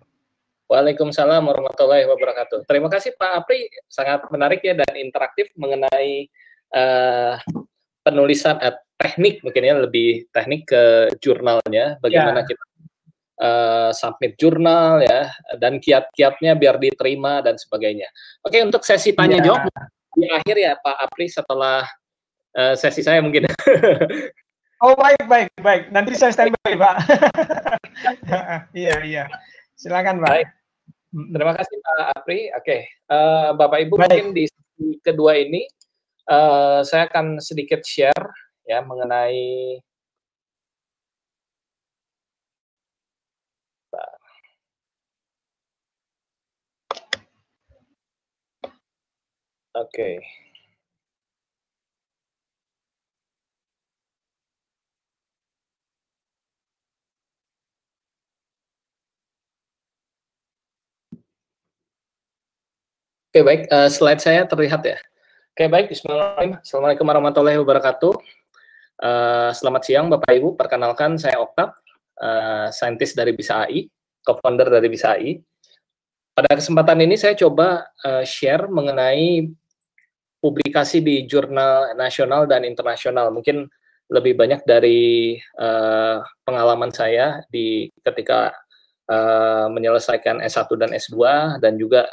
Waalaikumsalam warahmatullahi wabarakatuh. Terima kasih Pak Apri, sangat menarik ya dan interaktif mengenai penulisan teknik, mungkin ya lebih teknik ke jurnalnya, bagaimana kita submit jurnal ya, dan kiat-kiatnya biar diterima dan sebagainya. Oke, untuk sesi tanya jawab di akhir ya Pak Apri setelah sesi saya mungkin. Oh baik. Nanti saya standby Pak. Iya. Silakan Pak. Baik. Terima kasih Pak Apri. Oke, Bapak Ibu mungkin di sesi kedua ini saya akan sedikit share ya mengenai Oke. Oke, baik. Slide saya terlihat ya. Oke, baik. Bismillahirrahmanirrahim. Assalamualaikum warahmatullahi wabarakatuh. Selamat siang Bapak Ibu. Perkenalkan saya Oktav, saintis dari BISA AI, co-founder dari BISA AI. Pada kesempatan ini saya coba share mengenai publikasi di jurnal nasional dan internasional. Mungkin lebih banyak dari pengalaman saya ketika menyelesaikan S1 dan S2 dan juga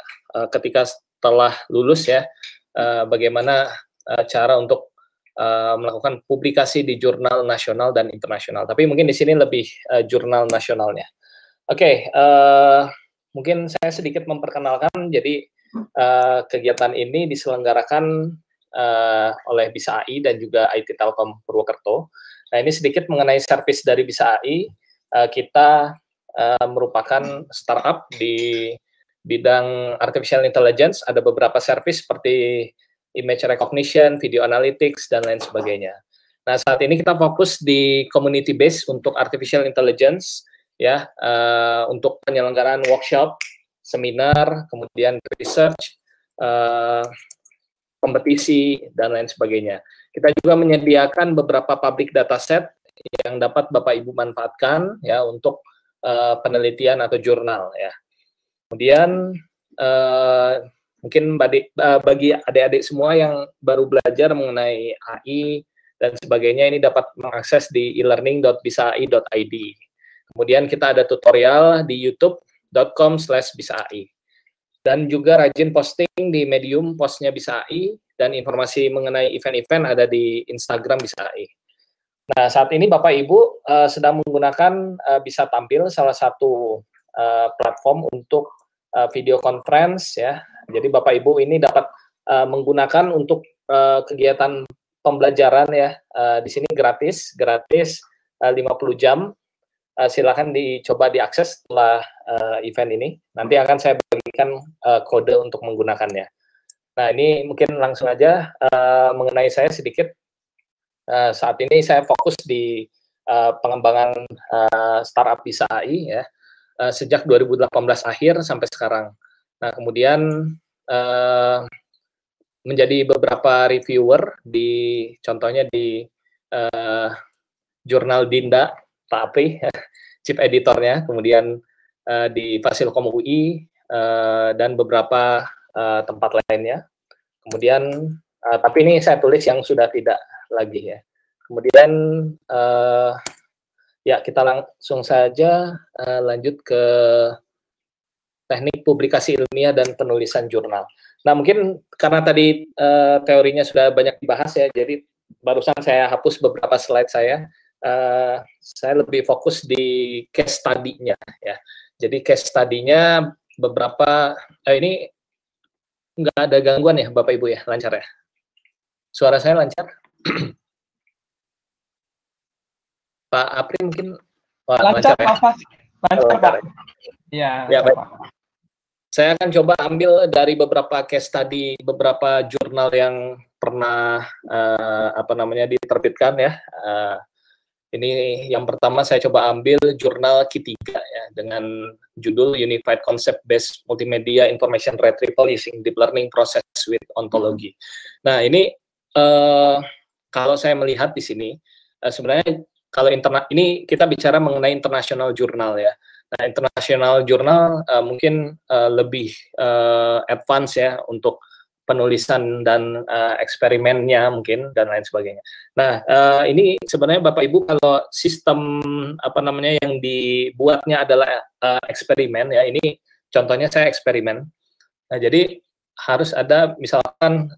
ketika setelah lulus ya, bagaimana cara untuk melakukan publikasi di jurnal nasional dan internasional. Tapi mungkin di sini lebih jurnal nasionalnya. Oke, mungkin saya sedikit memperkenalkan. Jadi kegiatan ini diselenggarakan oleh BISA AI dan juga IT Telkom Purwokerto. Nah, ini sedikit mengenai servis dari BISA AI. Kita merupakan startup di bidang artificial intelligence. Ada beberapa servis seperti image recognition, video analytics, dan lain sebagainya. Nah, saat ini kita fokus di community base untuk artificial intelligence, ya, untuk penyelenggaraan workshop, seminar, kemudian research, kompetisi, dan lain sebagainya. Kita juga menyediakan beberapa public dataset yang dapat Bapak Ibu manfaatkan ya untuk penelitian atau jurnal ya. Kemudian mungkin bagi adik-adik semua yang baru belajar mengenai AI dan sebagainya, ini dapat mengakses di elearning.bisai.id. Kemudian kita ada tutorial di youtube.com/bisai. Dan juga rajin posting di Medium postnya BISA AI, dan informasi mengenai event-event ada di Instagram BISA AI. Nah, saat ini Bapak Ibu sedang menggunakan bisa tampil salah satu platform untuk video conference ya. Jadi Bapak Ibu ini dapat menggunakan untuk kegiatan pembelajaran ya. Di sini gratis 50 jam. Silakan dicoba diakses setelah event ini. Nanti akan saya bagikan kode untuk menggunakannya. Nah, ini mungkin langsung aja mengenai saya sedikit. Saat ini saya fokus di pengembangan startup BISA AI ya. Sejak 2018 akhir sampai sekarang. Nah, kemudian menjadi beberapa reviewer contohnya di jurnal Dinda, Pak Apri, chief editornya, kemudian di Fasilkom UI, dan beberapa tempat lainnya. Kemudian, tapi ini saya tulis yang sudah tidak lagi ya. Kemudian, ya kita langsung saja lanjut ke teknik publikasi ilmiah dan penulisan jurnal. Nah, mungkin karena tadi teorinya sudah banyak dibahas ya, jadi barusan saya hapus beberapa slide saya. Saya lebih fokus di case study-nya ya. Jadi case study-nya beberapa, ini nggak ada gangguan ya Bapak Ibu ya, lancar ya? Suara saya lancar? Pak Apri mungkin? Wah, lancar ya? Pak. Lancar Pak. Ya, baik. Saya akan coba ambil dari beberapa case study, beberapa jurnal yang pernah diterbitkan ya. Ini yang pertama saya coba ambil jurnal Q3 ya, dengan judul Unified Concept Based Multimedia Information Retrieval Using Deep Learning Process with Ontology. Nah, ini kalau saya melihat di sini sebenarnya kalau ini kita bicara mengenai international jurnal ya. Nah, international jurnal mungkin lebih advance ya untuk penulisan dan eksperimennya mungkin dan lain sebagainya. Nah, ini sebenarnya Bapak Ibu kalau sistem yang dibuatnya adalah eksperimen ya, ini contohnya saya eksperimen. Nah, jadi harus ada misalkan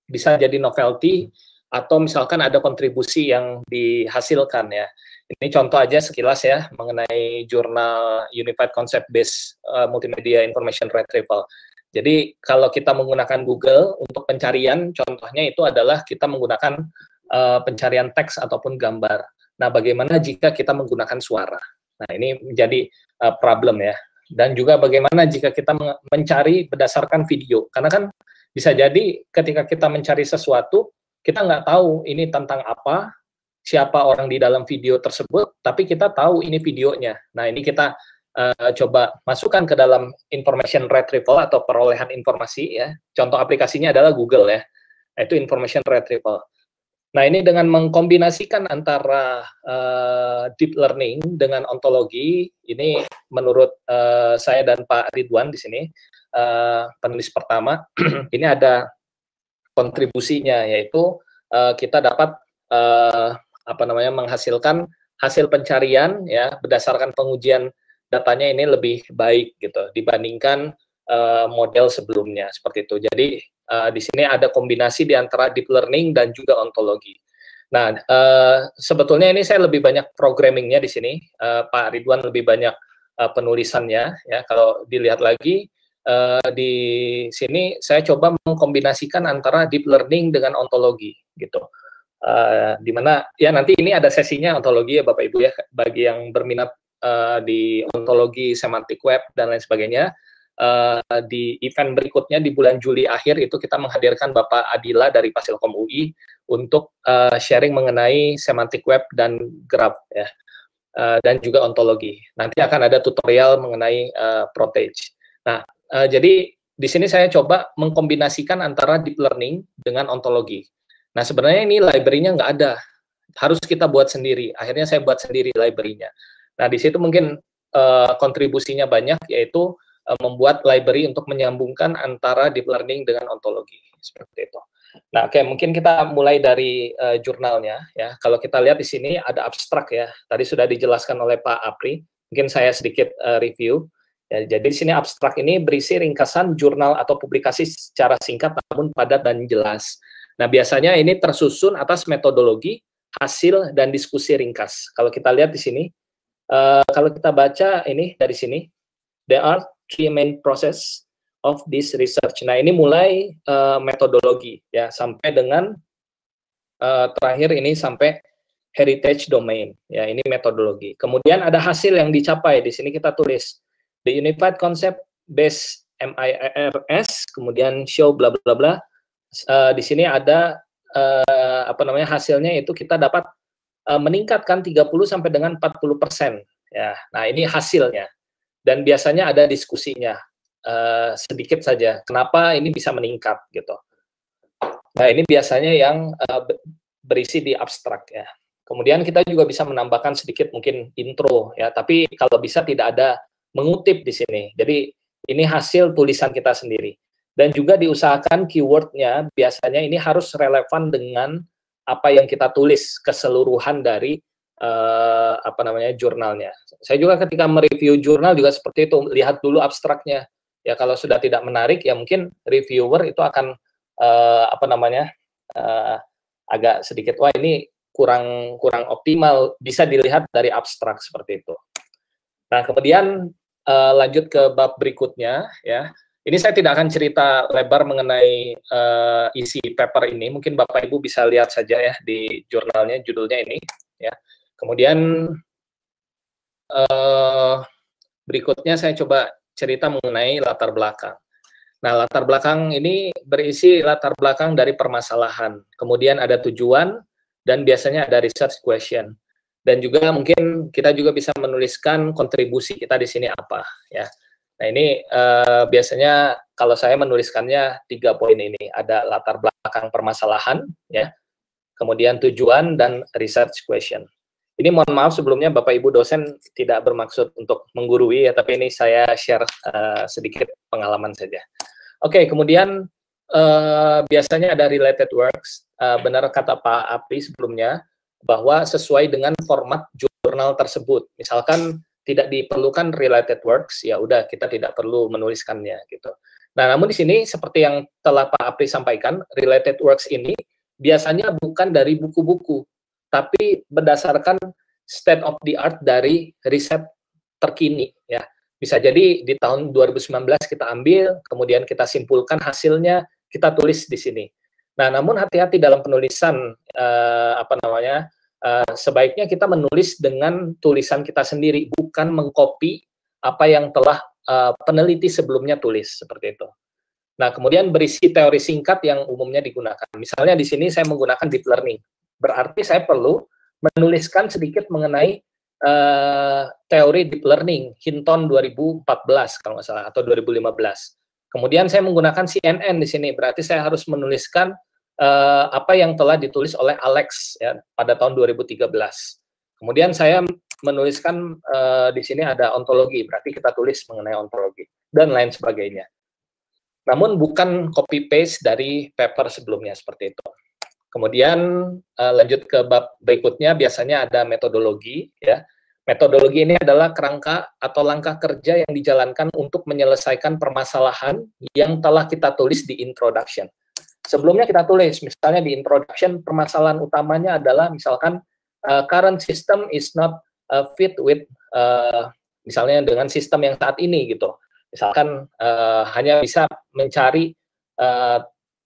bisa jadi novelty atau misalkan ada kontribusi yang dihasilkan ya. Ini contoh aja sekilas ya mengenai jurnal Unified Concept Based Multimedia Information Retrieval. Jadi kalau kita menggunakan Google untuk pencarian, contohnya itu adalah kita menggunakan pencarian teks ataupun gambar. Nah, bagaimana jika kita menggunakan suara? Nah, ini menjadi problem ya. Dan juga bagaimana jika kita mencari berdasarkan video? Karena kan bisa jadi ketika kita mencari sesuatu, kita nggak tahu ini tentang apa, siapa orang di dalam video tersebut, tapi kita tahu ini videonya. Nah, ini kita coba masukkan ke dalam information retrieval atau perolehan informasi ya. Contoh aplikasinya adalah Google ya. Itu information retrieval. Nah, ini dengan mengkombinasikan antara deep learning dengan ontologi, ini menurut saya dan Pak Ridwan di sini penulis pertama, ini ada kontribusinya yaitu kita dapat menghasilkan hasil pencarian ya berdasarkan pengujian datanya ini lebih baik gitu dibandingkan model sebelumnya seperti itu. Jadi di sini ada kombinasi di antara deep learning dan juga ontologi. Nah, sebetulnya ini saya lebih banyak programmingnya di sini, Pak Ridwan lebih banyak penulisannya ya. Kalau dilihat lagi di sini saya coba mengkombinasikan antara deep learning dengan ontologi gitu. Di mana ya nanti ini ada sesinya ontologi ya Bapak Ibu ya bagi yang berminat di ontologi semantic web dan lain sebagainya. Di event berikutnya di bulan Juli akhir itu kita menghadirkan Bapak Adila dari Fasilkom UI untuk sharing mengenai semantic web dan graph ya, dan juga ontologi. Nanti akan ada tutorial mengenai Protage. Nah, jadi di sini saya coba mengkombinasikan antara deep learning dengan ontologi. Nah, sebenarnya ini library-nya nggak ada, harus kita buat sendiri. Akhirnya saya buat sendiri library-nya. Nah, di situ mungkin kontribusinya banyak, yaitu membuat library untuk menyambungkan antara deep learning dengan ontologi seperti itu. Nah, oke, mungkin kita mulai dari jurnalnya ya. Kalau kita lihat di sini ada abstrak ya. Tadi sudah dijelaskan oleh Pak Apri. Mungkin saya sedikit review. Ya, jadi di sini abstrak ini berisi ringkasan jurnal atau publikasi secara singkat namun padat dan jelas. Nah, biasanya ini tersusun atas metodologi, hasil dan diskusi ringkas. Kalau kita lihat di sini, kalau kita baca ini dari sini, there are three main process of this research. Nah, ini mulai metodologi ya sampai dengan terakhir ini sampai heritage domain. Ya, ini metodologi. Kemudian ada hasil yang dicapai. Di sini kita tulis the unified concept based MIRS, kemudian show bla bla bla. Di sini ada hasilnya itu kita dapat meningkatkan 30 sampai dengan 40% ya. Nah, ini hasilnya. Dan biasanya ada diskusinya sedikit saja. Kenapa ini bisa meningkat gitu. Nah, ini biasanya yang berisi di abstrak ya. Kemudian kita juga bisa menambahkan sedikit mungkin intro ya, tapi kalau bisa tidak ada mengutip di sini. Jadi ini hasil tulisan kita sendiri. Dan juga diusahakan keywordnya biasanya ini harus relevan dengan apa yang kita tulis keseluruhan dari jurnalnya. Saya juga ketika mereview jurnal juga seperti itu, lihat dulu abstraknya. Ya kalau sudah tidak menarik ya mungkin reviewer itu akan agak sedikit wah ini kurang optimal, bisa dilihat dari abstrak seperti itu. Nah, kemudian lanjut ke bab berikutnya ya. Ini saya tidak akan cerita lebar mengenai isi paper ini. Mungkin Bapak Ibu bisa lihat saja ya di jurnalnya, judulnya ini ya. Kemudian berikutnya saya coba cerita mengenai latar belakang. Nah, latar belakang ini berisi latar belakang dari permasalahan. Kemudian ada tujuan dan biasanya ada research question. Dan juga mungkin kita juga bisa menuliskan kontribusi kita di sini apa ya. Nah, ini biasanya kalau saya menuliskannya 3 poin ini. Ada latar belakang permasalahan ya. Kemudian tujuan dan research question. Ini mohon maaf sebelumnya Bapak Ibu dosen tidak bermaksud untuk menggurui ya, tapi ini saya share sedikit pengalaman saja. Oke, kemudian biasanya ada related works. Benar kata Pak Apri sebelumnya bahwa sesuai dengan format jurnal tersebut. Misalkan tidak diperlukan related works, ya udah kita tidak perlu menuliskannya gitu. Nah, namun di sini seperti yang telah Pak Apri sampaikan, related works ini biasanya bukan dari buku-buku, tapi berdasarkan state of the art dari riset terkini ya. Bisa jadi di tahun 2019 kita ambil, kemudian kita simpulkan hasilnya, kita tulis di sini. Nah, namun hati-hati dalam penulisan sebaiknya kita menulis dengan tulisan kita sendiri, bukan mengcopy apa yang telah peneliti sebelumnya tulis seperti itu. Nah, kemudian berisi teori singkat yang umumnya digunakan. Misalnya di sini saya menggunakan deep learning. Berarti saya perlu menuliskan sedikit mengenai teori deep learning Hinton 2014 kalau nggak salah atau 2015. Kemudian saya menggunakan CNN di sini. Berarti saya harus menuliskan apa yang telah ditulis oleh Alex ya pada tahun 2013. Kemudian saya menuliskan di sini ada ontologi. Berarti kita tulis mengenai ontologi dan lain sebagainya. Namun bukan copy paste dari paper sebelumnya seperti itu. Kemudian lanjut ke bab berikutnya, biasanya ada metodologi ya. Metodologi ini adalah kerangka atau langkah kerja yang dijalankan untuk menyelesaikan permasalahan yang telah kita tulis di introduction. Sebelumnya kita tulis, misalnya di introduction permasalahan utamanya adalah misalkan current system is not fit with misalnya dengan sistem yang saat ini gitu. Misalkan hanya bisa mencari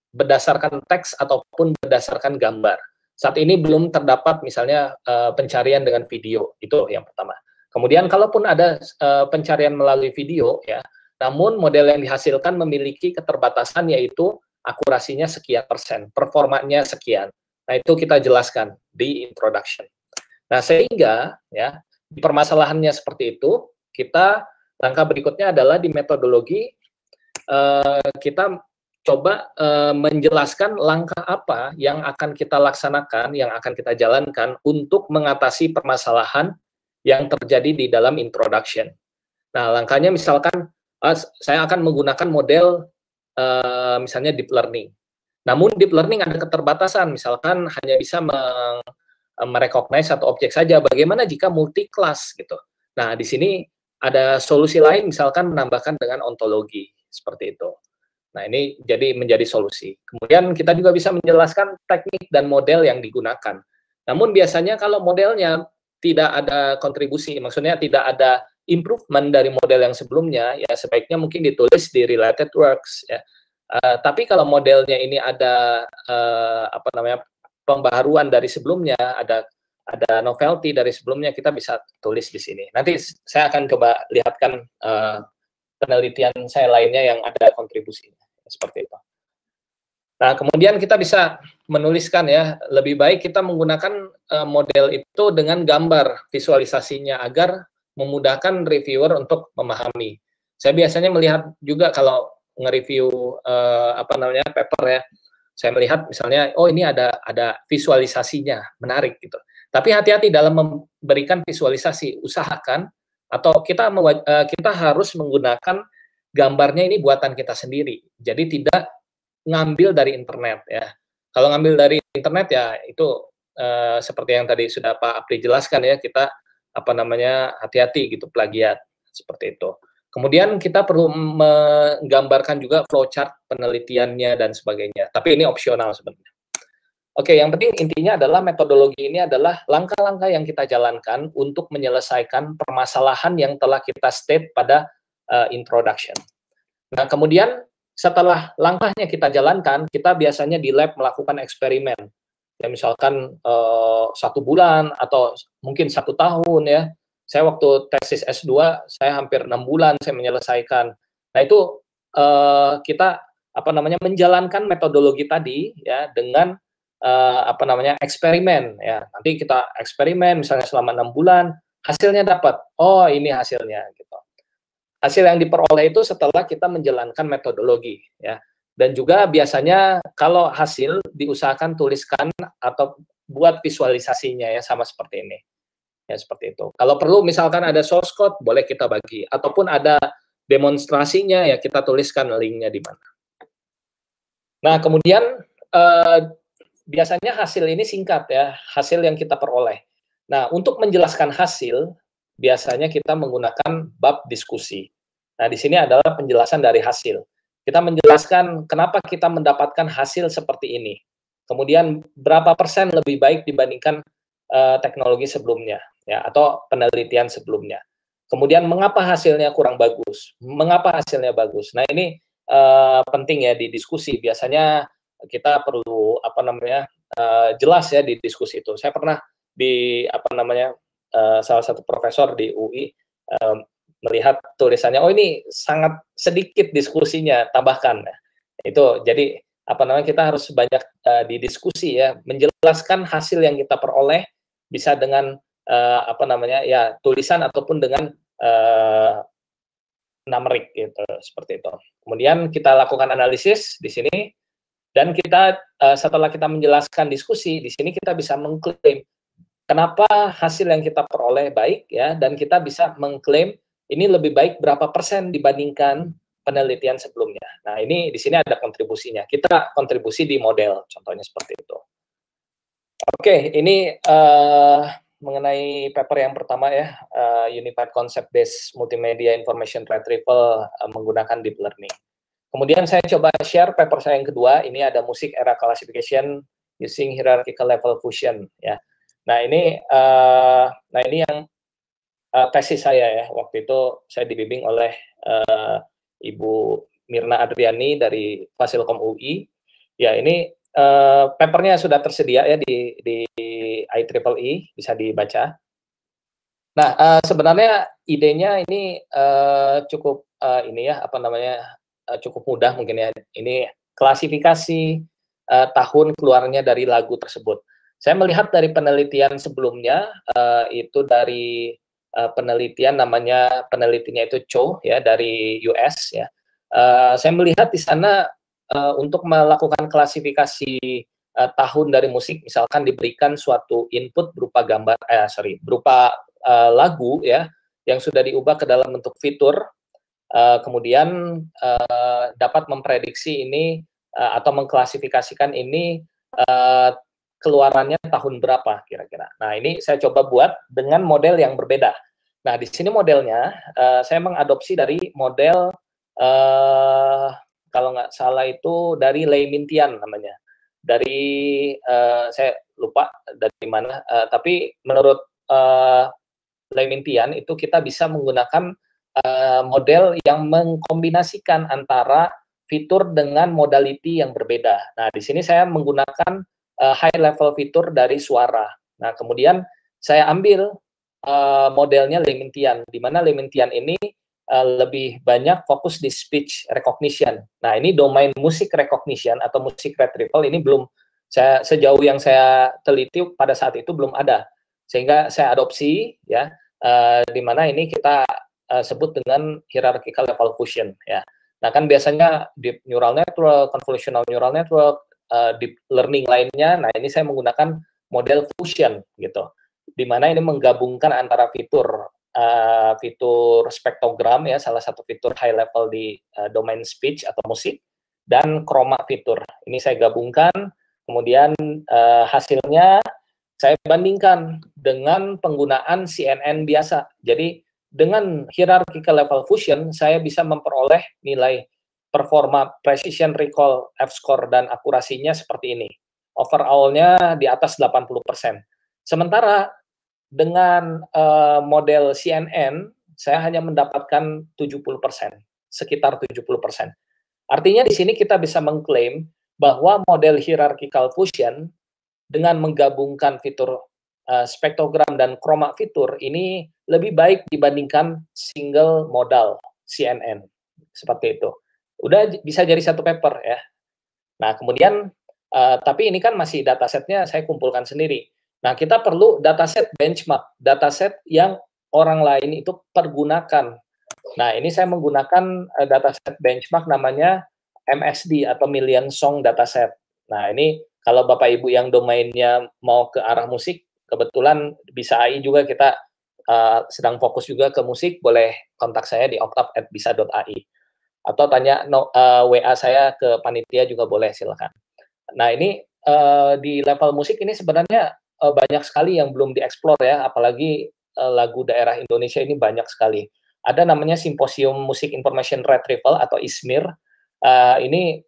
berdasarkan teks ataupun berdasarkan gambar. Saat ini belum terdapat misalnya pencarian dengan video, itu yang pertama. Kemudian kalaupun ada pencarian melalui video ya, namun model yang dihasilkan memiliki keterbatasan yaitu akurasinya sekian %, performanya sekian. Nah, itu kita jelaskan di introduction. Nah, sehingga ya di permasalahannya seperti itu, kita langkah berikutnya adalah di metodologi kita coba menjelaskan langkah apa yang akan kita laksanakan, yang akan kita jalankan untuk mengatasi permasalahan yang terjadi di dalam introduction. Nah, langkahnya misalkan saya akan menggunakan model misalnya deep learning. Namun deep learning ada keterbatasan, misalkan hanya bisa merecognize satu objek saja. Bagaimana jika multi class gitu? Nah, di sini ada solusi lain, misalkan menambahkan dengan ontologi seperti itu. Nah, ini menjadi solusi. Kemudian kita juga bisa menjelaskan teknik dan model yang digunakan. Namun biasanya kalau modelnya tidak ada kontribusi, maksudnya tidak ada improvement dari model yang sebelumnya, ya sebaiknya mungkin ditulis di related works. Ya. Tapi kalau modelnya ini ada pembaharuan dari sebelumnya, ada novelty dari sebelumnya, kita bisa tulis di sini. Nanti saya akan coba lihatkan penelitian saya lainnya yang ada kontribusinya seperti itu. Nah, kemudian kita bisa menuliskan ya, lebih baik kita menggunakan model itu dengan gambar visualisasinya agar memudahkan reviewer untuk memahami. Saya biasanya melihat juga kalau nge-review paper ya, saya melihat misalnya oh ini ada visualisasinya menarik gitu. Tapi hati-hati dalam memberikan visualisasi, usahakan atau kita harus menggunakan gambarnya ini buatan kita sendiri. Jadi tidak ngambil dari internet ya. Kalau ngambil dari internet ya itu seperti yang tadi sudah Pak Apri jelaskan ya, kita hati-hati gitu plagiat seperti itu. Kemudian kita perlu menggambarkan juga flowchart penelitiannya dan sebagainya. Tapi ini opsional sebenarnya. Oke, yang penting intinya adalah metodologi ini adalah langkah-langkah yang kita jalankan untuk menyelesaikan permasalahan yang telah kita state pada introduction. Nah, kemudian setelah langkahnya kita jalankan, kita biasanya di lab melakukan eksperimen. Ya, misalkan 1 bulan atau mungkin 1 tahun ya. Saya waktu tesis S2, saya hampir 6 bulan saya menyelesaikan. Nah, itu kita menjalankan metodologi tadi ya dengan eksperimen ya. Nanti kita eksperimen misalnya selama 6 bulan, hasilnya dapat. Oh, ini hasilnya gitu. Hasil yang diperoleh itu setelah kita menjalankan metodologi ya. Dan juga biasanya kalau hasil diusahakan tuliskan atau buat visualisasinya ya, sama seperti ini. Ya, seperti itu. Kalau perlu misalkan ada source code, boleh kita bagi. Ataupun ada demonstrasinya ya, kita tuliskan linknya di mana. Nah, kemudian biasanya hasil ini singkat ya, hasil yang kita peroleh. Nah, untuk menjelaskan hasil, biasanya kita menggunakan bab diskusi. Nah, di sini adalah penjelasan dari hasil. Kita menjelaskan kenapa kita mendapatkan hasil seperti ini. Kemudian berapa persen lebih baik dibandingkan teknologi sebelumnya, ya, atau penelitian sebelumnya. Kemudian mengapa hasilnya kurang bagus, mengapa hasilnya bagus. Nah, ini penting ya di diskusi. Biasanya kita perlu jelas ya di diskusi itu. Saya pernah di salah satu profesor di UI melihat tulisannya, oh ini sangat sedikit diskusinya, tambahkan. Itu jadi kita harus banyak didiskusi ya, menjelaskan hasil yang kita peroleh bisa dengan tulisan ataupun dengan numerik gitu, seperti itu. Kemudian kita lakukan analisis di sini, dan kita setelah kita menjelaskan diskusi di sini, kita bisa mengklaim kenapa hasil yang kita peroleh baik ya, dan kita bisa mengklaim ini lebih baik berapa persen dibandingkan penelitian sebelumnya. Nah, ini di sini ada kontribusinya. Kita kontribusi di model, contohnya seperti itu. Oke, ini mengenai paper yang pertama ya, Unified Concept Based Multimedia Information Retrieval menggunakan Deep Learning. Kemudian saya coba share paper saya yang kedua, ini ada Music Era Classification Using Hierarchical Level Fusion ya. Nah, ini yang tesis saya ya, waktu itu saya dibimbing oleh Ibu Mirna Adriani dari Fasilkom UI. Ya, ini papernya sudah tersedia ya di IEEE, bisa dibaca. Nah, sebenarnya idenya ini cukup cukup mudah mungkin ya. Ini klasifikasi tahun keluarnya dari lagu tersebut. Saya melihat dari penelitian sebelumnya, itu dari penelitian penelitinya itu Cho ya, dari US ya. Saya melihat di sana untuk melakukan klasifikasi tahun dari musik, misalkan diberikan suatu input berupa berupa lagu ya, yang sudah diubah ke dalam bentuk fitur, kemudian dapat memprediksi ini atau mengklasifikasikan ini keluarannya tahun berapa kira-kira. Nah, ini saya coba buat dengan model yang berbeda. Nah, di sini modelnya saya mengadopsi dari model kalau nggak salah itu dari Lei Mintian namanya. Dari saya lupa dari mana, tapi menurut Lei Mintian itu kita bisa menggunakan model yang mengkombinasikan antara fitur dengan modality yang berbeda. Nah, di sini saya menggunakan high level fitur dari suara. Nah, kemudian saya ambil modelnya Lei Mintian, di mana Lei Mintian ini lebih banyak fokus di speech recognition. Nah, ini domain musik recognition atau musik retrieval ini belum sejauh yang saya teliti pada saat itu belum ada. Sehingga saya adopsi ya, di mana ini kita sebut dengan hierarchical level fusion ya. Nah, kan biasanya deep neural network, convolutional neural network, deep learning lainnya. Nah, ini saya menggunakan model fusion gitu. di mana ini menggabungkan antara fitur fitur spektrogram ya, salah satu fitur high level di domain speech atau musik, dan chroma fitur. Ini saya gabungkan, kemudian hasilnya saya bandingkan dengan penggunaan CNN biasa. Jadi dengan hierarchical level fusion, saya bisa memperoleh nilai performa precision recall, F-score, dan akurasinya seperti ini. Overall-nya di atas 80%. Sementara dengan model CNN, saya hanya mendapatkan 70%, sekitar 70%. Artinya di sini kita bisa mengklaim bahwa model hierarchical fusion dengan menggabungkan fitur spektrogram dan chroma fitur ini lebih baik dibandingkan single modal CNN. Seperti itu. Udah bisa jadi satu paper ya. Nah, kemudian tapi ini kan masih datasetnya saya kumpulkan sendiri. Nah, kita perlu dataset benchmark, dataset yang orang lain itu pergunakan. Nah, ini saya menggunakan dataset benchmark namanya MSD atau Million Song Dataset. Nah, ini kalau Bapak Ibu yang domainnya mau ke arah musik, kebetulan bisa AI juga, kita sedang fokus juga ke musik, boleh kontak saya di oktav@bisa.ai. Atau tanya WA saya ke panitia juga boleh, silakan. Nah, ini di level musik ini sebenarnya banyak sekali yang belum dieksplor ya, apalagi lagu daerah Indonesia ini banyak sekali. Ada namanya Simposium Music Information Retrieval atau ISMIR. Ini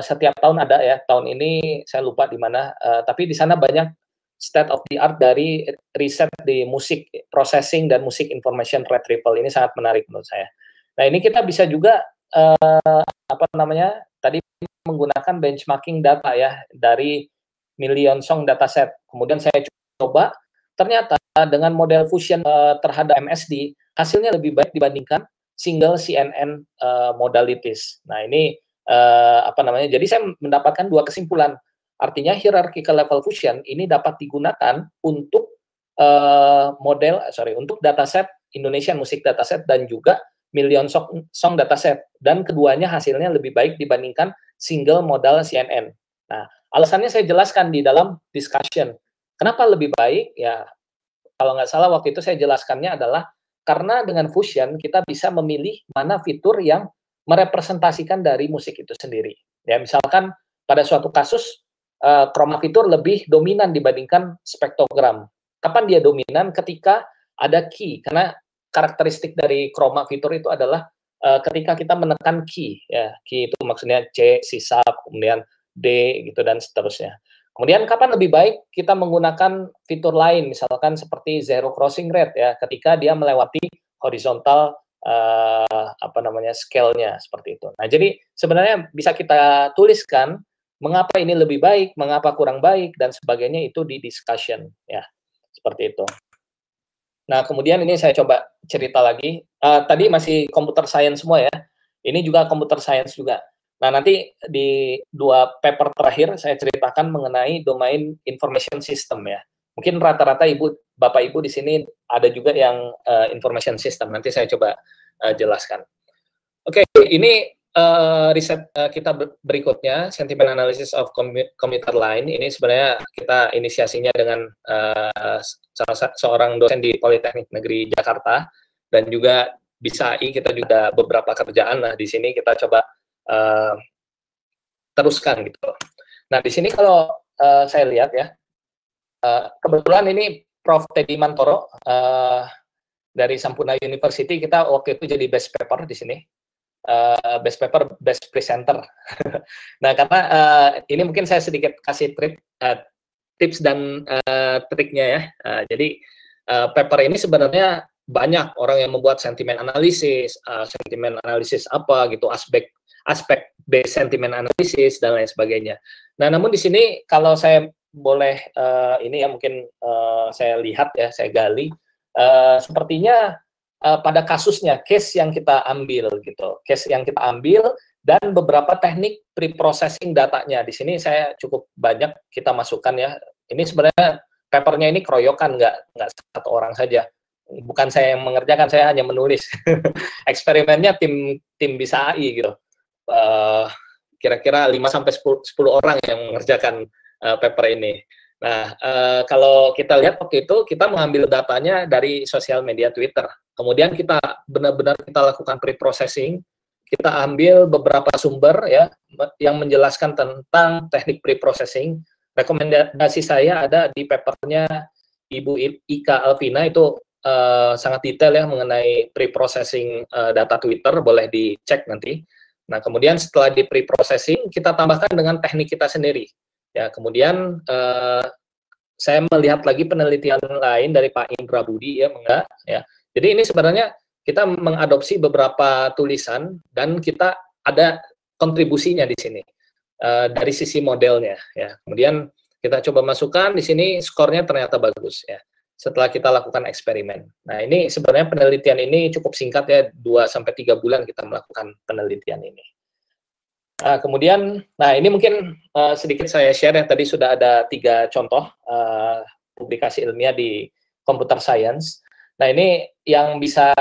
setiap tahun ada ya. Tahun ini saya lupa di mana, tapi di sana banyak state of the art dari riset di musik processing dan musik information retrieval. Ini sangat menarik menurut saya. Nah, ini kita bisa juga apa namanya? Tadi menggunakan benchmarking data ya dari Million Song Dataset. Kemudian saya coba, ternyata dengan model fusion terhadap MSD, hasilnya lebih baik dibandingkan single CNN modalities. Nah, ini apa namanya? Jadi saya mendapatkan dua kesimpulan. Artinya hierarchical level fusion ini dapat digunakan untuk untuk dataset Indonesian Music Dataset dan juga Million Song Dataset, dan keduanya hasilnya lebih baik dibandingkan single modal CNN. Nah, alasannya saya jelaskan di dalam discussion. Kenapa lebih baik? Ya, kalau nggak salah waktu itu saya jelaskannya adalah karena dengan fusion kita bisa memilih mana fitur yang merepresentasikan dari musik itu sendiri. Ya, misalkan pada suatu kasus chroma fitur lebih dominan dibandingkan spektrogram. Kapan dia dominan? Ketika ada key, karena karakteristik dari chroma fitur itu adalah ketika kita menekan key, ya, key itu maksudnya C, C sharp, kemudian D gitu dan seterusnya. Kemudian kapan lebih baik kita menggunakan fitur lain, misalkan seperti zero crossing rate ya, ketika dia melewati horizontal apa namanya scale-nya seperti itu. Nah, jadi sebenarnya bisa kita tuliskan mengapa ini lebih baik, mengapa kurang baik dan sebagainya itu di discussion ya. Seperti itu. Nah, kemudian ini saya coba cerita lagi. Tadi masih computer science semua ya. Ini juga computer science juga. Nah, nanti di dua paper terakhir saya ceritakan mengenai domain information system ya. Mungkin rata-rata Bapak Ibu di sini ada juga yang information system. Nanti saya coba jelaskan. Oke, ini riset kita berikutnya, sentiment analysis of commuter line. Ini sebenarnya kita inisiasinya dengan seorang dosen di Politeknik Negeri Jakarta, dan juga bisa AI, kita juga beberapa kerjaan. Nah, di sini kita coba teruskan gitu. Nah, di sini kalau saya lihat ya, kebetulan ini Prof. Teddy Mantoro dari Sampurna University, kita waktu itu jadi best paper di sini. Best paper, best presenter. Nah, karena ini mungkin saya sedikit kasih tips dan triknya ya. Jadi paper ini sebenarnya banyak orang yang membuat sentimen analisis apa gitu, aspek base sentimen analisis dan lain sebagainya. Nah, namun di sini kalau saya boleh ini ya mungkin saya lihat ya, saya gali sepertinya pada kasusnya, case yang kita ambil gitu, dan beberapa teknik pre-processing datanya. Di sini saya cukup banyak kita masukkan ya. Ini sebenarnya papernya ini keroyokan, nggak satu orang saja. Bukan saya yang mengerjakan, saya hanya menulis. Eksperimennya tim Bisa AI gitu. Kira-kira 5-10 orang yang mengerjakan paper ini. Nah, kalau kita lihat waktu itu kita mengambil datanya dari sosial media Twitter. Kemudian kita benar-benar kita lakukan pre-processing. Kita ambil beberapa sumber ya yang menjelaskan tentang teknik pre-processing. Rekomendasi saya ada di papernya Ibu Ika Alvina, itu sangat detail ya mengenai pre-processing data Twitter, boleh dicek nanti. Nah, kemudian setelah di pre-processing kita tambahkan dengan teknik kita sendiri. Ya, kemudian saya melihat lagi penelitian lain dari Pak Indra Budi ya, enggak ya. Jadi ini sebenarnya kita mengadopsi beberapa tulisan dan kita ada kontribusinya di sini dari sisi modelnya ya. Kemudian kita coba masukkan di sini, skornya ternyata bagus ya. Setelah kita lakukan eksperimen. Nah, ini sebenarnya penelitian ini cukup singkat ya, 2 sampai 3 bulan kita melakukan penelitian ini. Nah, kemudian, ini mungkin sedikit saya share ya, tadi sudah ada 3 contoh publikasi ilmiah di computer science. Nah, ini yang bisa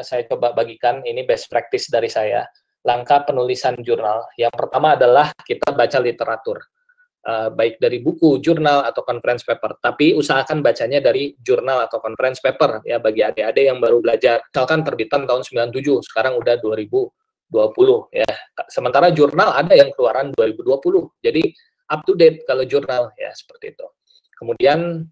saya coba bagikan, ini best practice dari saya, langkah penulisan jurnal. Yang pertama adalah kita baca literatur, baik dari buku, jurnal, atau conference paper. Tapi usahakan bacanya dari jurnal atau conference paper ya, bagi adik-adik yang baru belajar. Misalkan terbitan tahun 97, sekarang udah 2020 ya. Sementara jurnal ada yang keluaran 2020. Jadi up to date kalau jurnal ya, seperti itu. Kemudian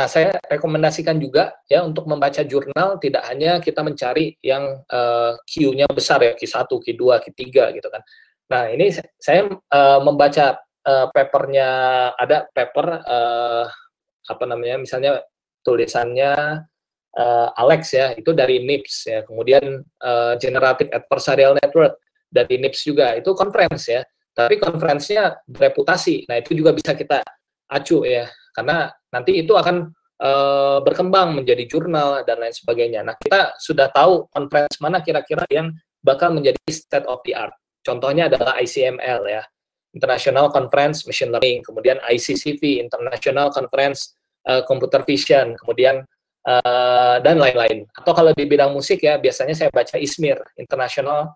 saya rekomendasikan juga ya untuk membaca jurnal tidak hanya kita mencari yang Q-nya besar ya, Q1, Q2, Q3 gitu kan. Nah, ini saya membaca papernya, ada paper misalnya tulisannya Alex ya, itu dari NIPS ya. Kemudian Generative Adversarial Network dari NIPS juga, itu conference ya. Tapi conference-nya bereputasi. Nah, itu juga bisa kita acu ya, karena nanti itu akan berkembang menjadi jurnal dan lain sebagainya. Nah, kita sudah tahu conference mana kira-kira yang bakal menjadi state of the art. Contohnya adalah ICML ya, International Conference Machine Learning, kemudian ICCV, International Conference Computer Vision, kemudian dan lain-lain. Atau kalau di bidang musik ya, biasanya saya baca ISMIR, International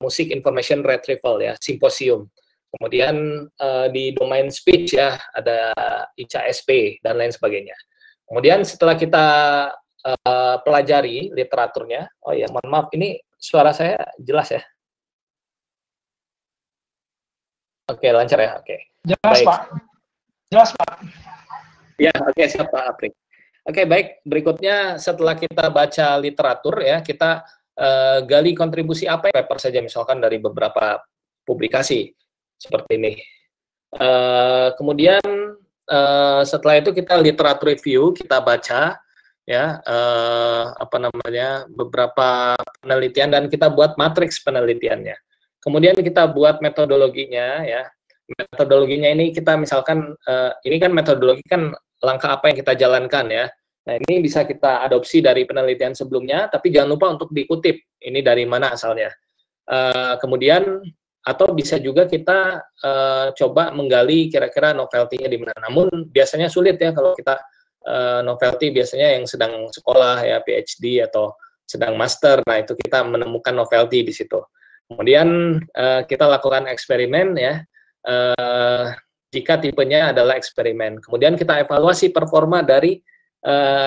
Music Information Retrieval ya, Symposium. Kemudian di domain speech ya, ada ICASP dan lain sebagainya. Kemudian setelah kita pelajari literaturnya, oh ya, mohon maaf, ini suara saya jelas ya? Oke, lancar ya, oke. Jelas, baik. Pak. Jelas, Pak. Ya, oke, siap Pak Aprik. Oke, baik. Berikutnya setelah kita baca literatur ya, kita gali kontribusi apa ya, paper saja misalkan dari beberapa publikasi seperti ini. Kemudian setelah itu kita literatur review, kita baca ya beberapa penelitian dan kita buat matriks penelitiannya. Kemudian kita buat metodologinya ya. Metodologinya ini kita misalkan ini kan metodologi kan langkah apa yang kita jalankan ya. Nah, ini bisa kita adopsi dari penelitian sebelumnya, tapi jangan lupa untuk dikutip ini dari mana asalnya. Kemudian atau bisa juga kita coba menggali kira-kira novelty-nya di mana. Namun biasanya sulit ya kalau kita novelty, biasanya yang sedang sekolah ya, PhD atau sedang master. Nah, itu kita menemukan novelty di situ. Kemudian kita lakukan eksperimen ya. Jika tipenya adalah eksperimen. Kemudian kita evaluasi performa dari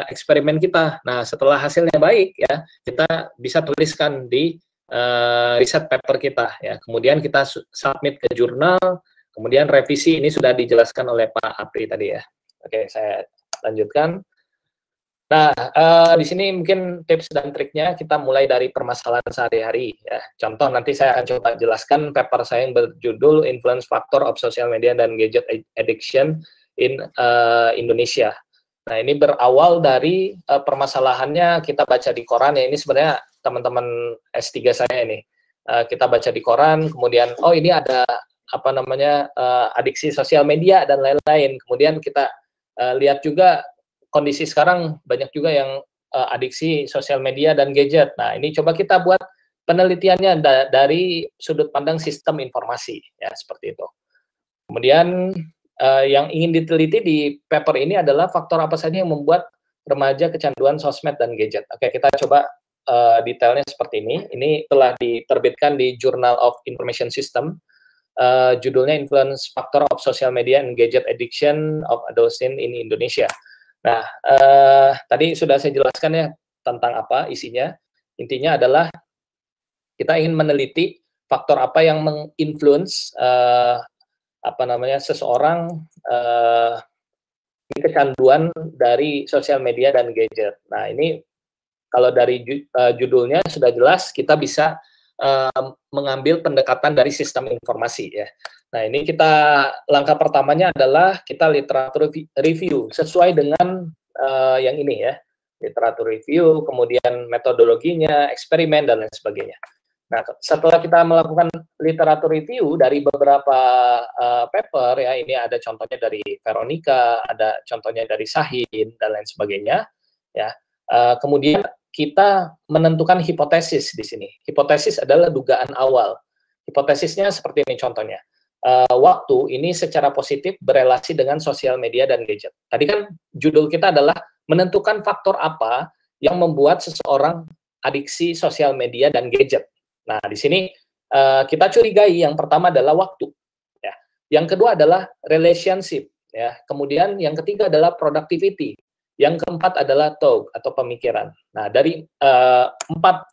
eksperimen kita. Nah, setelah hasilnya baik ya, kita bisa tuliskan di riset paper kita ya. Kemudian kita submit ke jurnal, kemudian revisi. Ini sudah dijelaskan oleh Pak Apri tadi ya. Oke, saya lanjutkan. Nah, di sini mungkin tips dan triknya kita mulai dari permasalahan sehari-hari ya. Contoh nanti saya akan coba jelaskan paper saya yang berjudul Influence Factor of Social Media dan Gadget Addiction in Indonesia. Nah, ini berawal dari permasalahannya kita baca di koran ya. Ini sebenarnya teman-teman S3 saya ini. Kita baca di koran, kemudian oh ini ada adiksi sosial media dan lain-lain. Kemudian kita lihat juga kondisi sekarang banyak juga yang adiksi sosial media dan gadget. Nah, ini coba kita buat penelitiannya dari sudut pandang sistem informasi ya, seperti itu. Kemudian yang ingin diteliti di paper ini adalah faktor apa saja yang membuat remaja kecanduan sosmed dan gadget. Oke, kita coba detailnya seperti ini. Ini telah diterbitkan di Journal of Information System. judulnya Influence Factor of Social Media and Gadget Addiction of Adolescents in Indonesia. Nah, tadi sudah saya jelaskan ya tentang apa isinya. Intinya adalah kita ingin meneliti faktor apa yang menginfluence seseorang kecanduan dari sosial media dan gadget. Nah, ini kalau dari judulnya sudah jelas, kita bisa mengambil pendekatan dari sistem informasi ya. Nah, ini langkah pertamanya adalah kita literatur review sesuai dengan yang ini ya, literatur review, kemudian metodologinya, eksperimen dan lain sebagainya. Nah, setelah kita melakukan literatur review dari beberapa paper ya, ini ada contohnya dari Veronica, ada contohnya dari Sahin dan lain sebagainya ya. Kemudian kita menentukan hipotesis di sini. Hipotesis adalah dugaan awal. Hipotesisnya seperti ini contohnya. Waktu ini secara positif berelasi dengan sosial media dan gadget. Tadi kan judul kita adalah menentukan faktor apa yang membuat seseorang adiksi sosial media dan gadget. Nah, di sini kita curigai yang pertama adalah waktu. Ya. Yang kedua adalah relationship. Ya. Kemudian yang ketiga adalah productivity. Yang keempat adalah thought atau pemikiran. Nah, dari 4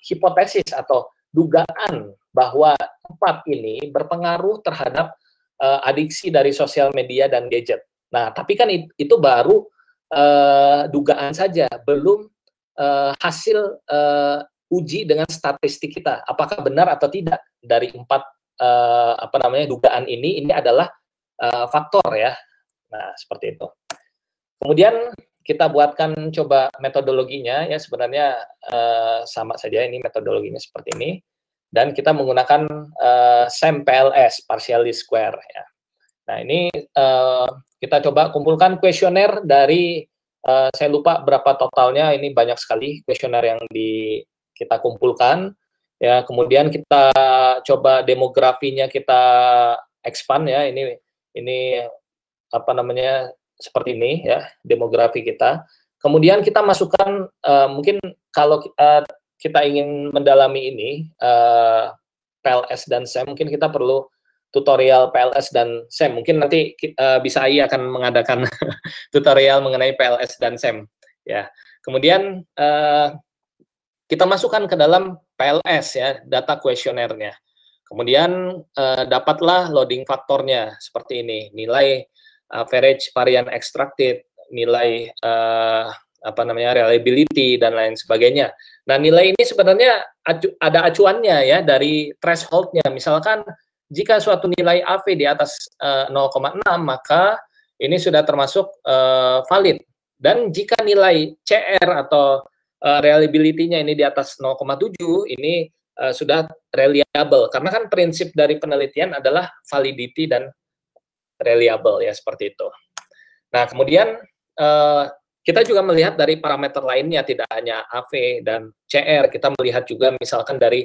hipotesis atau dugaan bahwa 4 ini berpengaruh terhadap adiksi dari sosial media dan gadget. Nah, tapi kan itu baru dugaan saja, belum hasil uji dengan statistik kita. Apakah benar atau tidak dari 4 dugaan ini adalah faktor ya. Nah, seperti itu. Kemudian kita buatkan coba metodologinya ya, sebenarnya sama saja, ini metodologinya seperti ini, dan kita menggunakan SAM-PLS, partially square ya. Nah, ini kita coba kumpulkan kuesioner dari saya lupa berapa totalnya, ini banyak sekali kuesioner yang kita kumpulkan ya. Kemudian kita coba demografinya kita expand ya, ini seperti ini ya, demografi kita. Kemudian kita masukkan mungkin kalau kita ingin mendalami ini PLS dan SAM, mungkin kita perlu tutorial PLS dan SAM. Mungkin nanti bisa AI akan mengadakan tutorial mengenai PLS dan SAM ya. Kemudian kita masukkan ke dalam PLS ya, data kuesionernya. Kemudian dapatlah loading faktornya seperti ini, nilai average varian extracted, nilai reliability dan lain sebagainya. Nah, nilai ini sebenarnya ada acuannya ya dari thresholdnya. Misalkan jika suatu nilai AV di atas 0,6 maka ini sudah termasuk valid. Dan jika nilai CR atau reliability-nya ini di atas 0,7 ini sudah reliable. Karena kan prinsip dari penelitian adalah validity dan reliable ya, seperti itu. Nah, kemudian kita juga melihat dari parameter lainnya, tidak hanya AV dan CR, kita melihat juga misalkan dari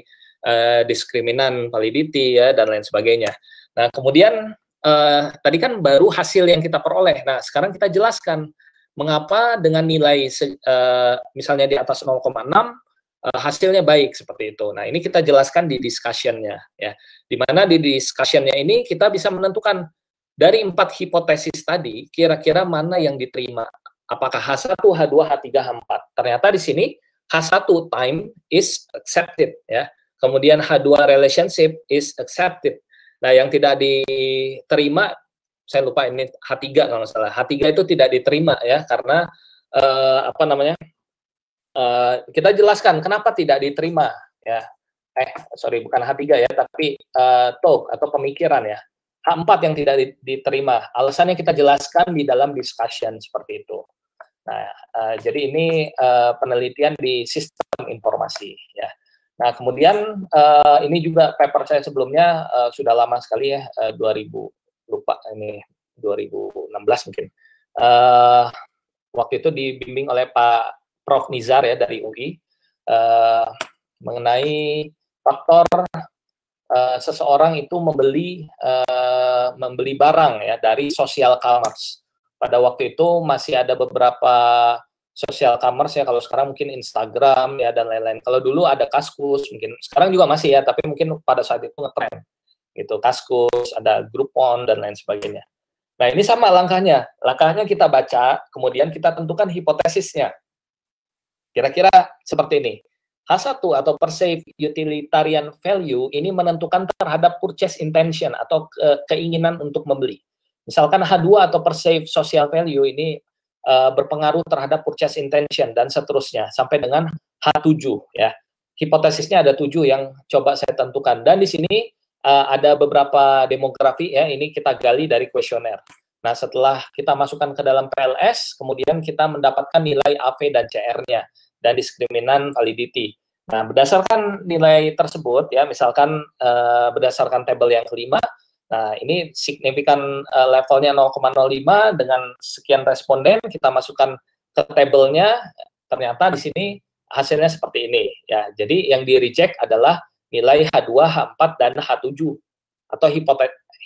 diskriminan validity ya dan lain sebagainya. Nah, kemudian tadi kan baru hasil yang kita peroleh. Nah, sekarang kita jelaskan mengapa dengan nilai misalnya di atas 0,6 hasilnya baik seperti itu. Nah, ini kita jelaskan di discussion-nya ya. Di mana di discussion-nya ini kita bisa menentukan dari 4 hipotesis tadi, kira-kira mana yang diterima? Apakah H1, H2, H3, H4? Ternyata di sini H1 time is accepted ya. Kemudian H2 relationship is accepted. Nah, yang tidak diterima, saya lupa ini H3 kalau nggak salah. H3 itu tidak diterima ya, karena kita jelaskan kenapa tidak diterima ya. Bukan H3 ya, tapi thought atau pemikiran ya. H4 yang tidak diterima. Alasannya kita jelaskan di dalam discussion seperti itu. Nah, jadi ini penelitian di sistem informasi ya. Nah, kemudian ini juga paper saya sebelumnya sudah lama sekali ya, 2016 mungkin. Waktu itu dibimbing oleh Pak Prof. Nizar ya dari UI mengenai faktor seseorang itu membeli barang ya dari social commerce. Pada waktu itu masih ada beberapa social commerce ya, kalau sekarang mungkin Instagram ya dan lain-lain. Kalau dulu ada Kaskus, mungkin sekarang juga masih ya, tapi mungkin pada saat itu ngetren. gitu, Kaskus, ada Groupon dan lain sebagainya. Nah, ini sama langkahnya. Langkahnya kita baca, kemudian kita tentukan hipotesisnya. Kira-kira seperti ini. H1 atau perceived utilitarian value ini menentukan terhadap purchase intention atau keinginan untuk membeli. Misalkan H2 atau perceived social value ini berpengaruh terhadap purchase intention dan seterusnya sampai dengan H7 ya. Hipotesisnya ada 7 yang coba saya tentukan, dan di sini ada beberapa demografi ya, ini kita gali dari kuesioner. Nah, setelah kita masukkan ke dalam PLS, kemudian kita mendapatkan nilai AV dan CR-nya dan diskriminan validity. Nah, berdasarkan nilai tersebut ya, misalkan berdasarkan tabel yang kelima, nah ini signifikan levelnya 0,05 dengan sekian responden, kita masukkan ke tabelnya, ternyata di sini hasilnya seperti ini ya. Jadi yang di reject adalah nilai H2, H4 dan H7 atau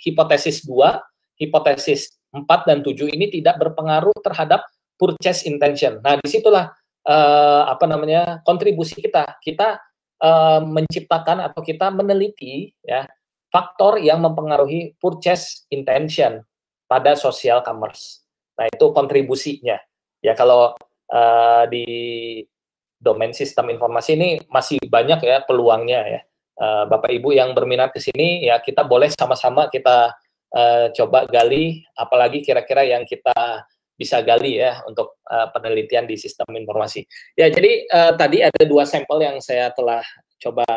hipotesis 2, hipotesis 4 dan 7 ini tidak berpengaruh terhadap purchase intention. Nah, disitulah kontribusi kita menciptakan atau kita meneliti ya faktor yang mempengaruhi purchase intention pada social commerce. Nah, itu kontribusinya ya. Kalau di domain sistem informasi ini masih banyak ya peluangnya ya. Bapak Ibu yang berminat ke sini ya, kita boleh sama-sama kita coba gali, apalagi kira-kira yang kita bisa gali ya untuk penelitian di sistem informasi. Ya, jadi tadi ada 2 sampel yang saya telah coba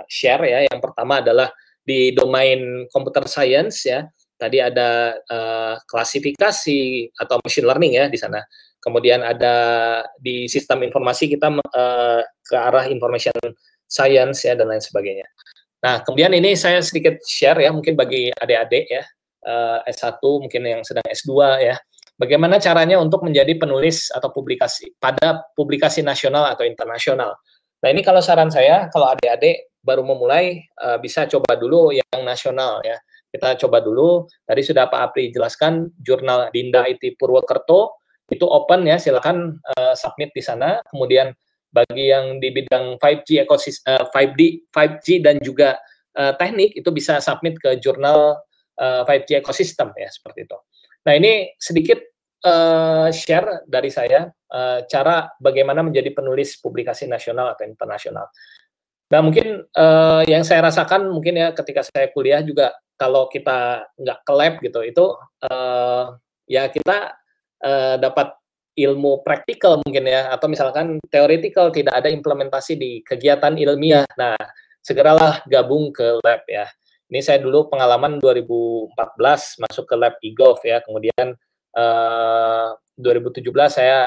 share ya. Yang pertama adalah di domain computer science ya. Tadi ada klasifikasi atau machine learning ya di sana. Kemudian ada di sistem informasi kita ke arah information science ya dan lain sebagainya. Nah, kemudian ini saya sedikit share ya, mungkin bagi adik-adik ya, S1 mungkin yang sedang S2 ya. Bagaimana caranya untuk menjadi penulis atau publikasi nasional atau internasional. Nah, ini kalau saran saya, kalau adik-adik baru memulai, bisa coba dulu yang nasional ya. Kita coba dulu, tadi sudah Pak Apri jelaskan, jurnal Dinda IT Purwokerto, itu open ya, silakan submit di sana. Kemudian bagi yang di bidang 5G ekosistem, 5G dan juga teknik, itu bisa submit ke jurnal 5G ekosistem ya, seperti itu. Nah, ini sedikit share dari saya cara bagaimana menjadi penulis publikasi nasional atau internasional. Nah, mungkin yang saya rasakan mungkin ya ketika saya kuliah juga, kalau kita nggak ke lab gitu, itu ya kita dapat ilmu praktikal mungkin ya, atau misalkan theoretical, tidak ada implementasi di kegiatan ilmiah. Nah, segeralah gabung ke lab ya. Ini saya dulu pengalaman 2014 masuk ke lab eGov ya, kemudian 2017 saya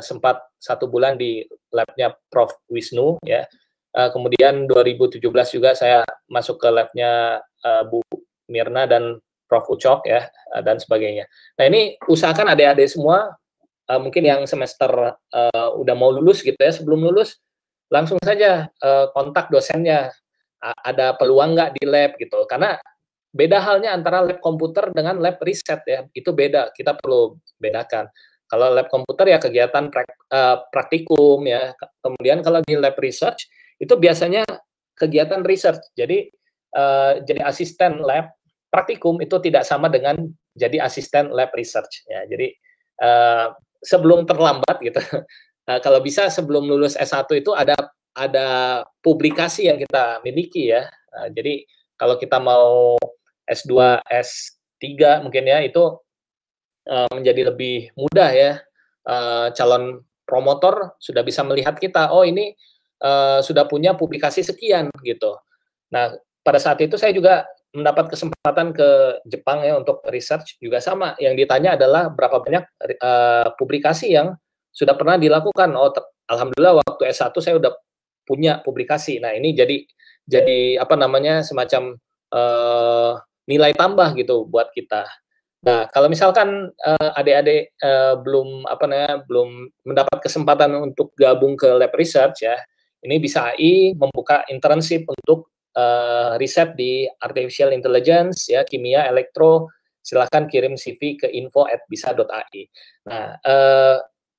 sempat 1 bulan di labnya Prof. Wisnu ya. Kemudian 2017 juga saya masuk ke labnya Bu Mirna dan Prof. Ucok ya, dan sebagainya. Nah, ini usahakan adik-adik semua, mungkin yang semester udah mau lulus gitu ya, sebelum lulus langsung saja kontak dosennya, ada peluang nggak di lab gitu. Karena beda halnya antara lab komputer dengan lab riset ya, itu beda, kita perlu bedakan. Kalau lab komputer ya kegiatan praktikum ya, kemudian kalau di lab research itu biasanya kegiatan research. Jadi asisten lab praktikum itu tidak sama dengan jadi asisten lab research ya. Jadi sebelum terlambat gitu, kalau bisa sebelum lulus S1 itu ada publikasi yang kita miliki ya. Jadi kalau kita mau S2, S3 mungkin ya, itu menjadi lebih mudah ya. Calon promotor sudah bisa melihat kita, oh ini sudah punya publikasi sekian gitu. Nah, pada saat itu saya juga mendapat kesempatan ke Jepang ya untuk research, juga sama. Yang ditanya adalah berapa banyak publikasi yang sudah pernah dilakukan. Oh, alhamdulillah waktu S1 saya udah punya publikasi. Nah, ini jadi semacam nilai tambah gitu buat kita. Nah, kalau misalkan adik-adik belum mendapat kesempatan untuk gabung ke lab research ya, ini bisa AI membuka internship untuk riset di artificial intelligence ya, kimia, elektro. Silakan kirim CV ke info@bisa.ai. Nah,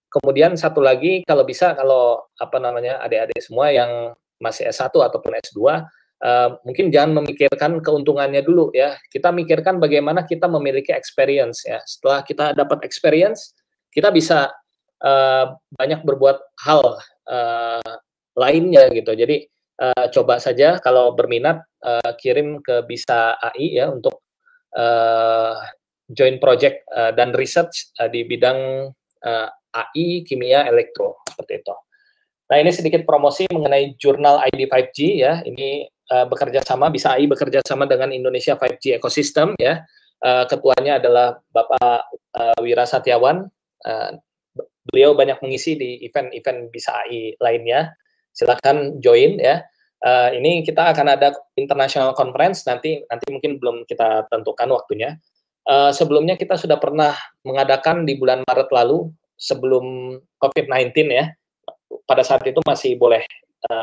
kemudian satu lagi, kalau bisa, kalau adik-adik semua yang masih S1 ataupun S2, mungkin jangan memikirkan keuntungannya dulu ya. Kita mikirkan bagaimana kita memiliki experience ya. Setelah kita dapat experience, kita bisa banyak berbuat hal lainnya gitu. Jadi coba saja kalau berminat kirim ke Bisa AI ya untuk join project dan research di bidang AI, kimia, elektro seperti itu. Nah, ini sedikit promosi mengenai jurnal ID 5G ya. Ini bekerja sama, Bisa AI bekerja sama dengan Indonesia 5G Ecosystem ya. Ketuanya adalah Bapak Wira Satyawan. Beliau banyak mengisi di event-event Bisa AI lainnya. Silakan join ya. Ini kita akan ada international conference nanti mungkin belum kita tentukan waktunya. Sebelumnya kita sudah pernah mengadakan di bulan Maret lalu sebelum COVID-19 ya. Pada saat itu masih boleh,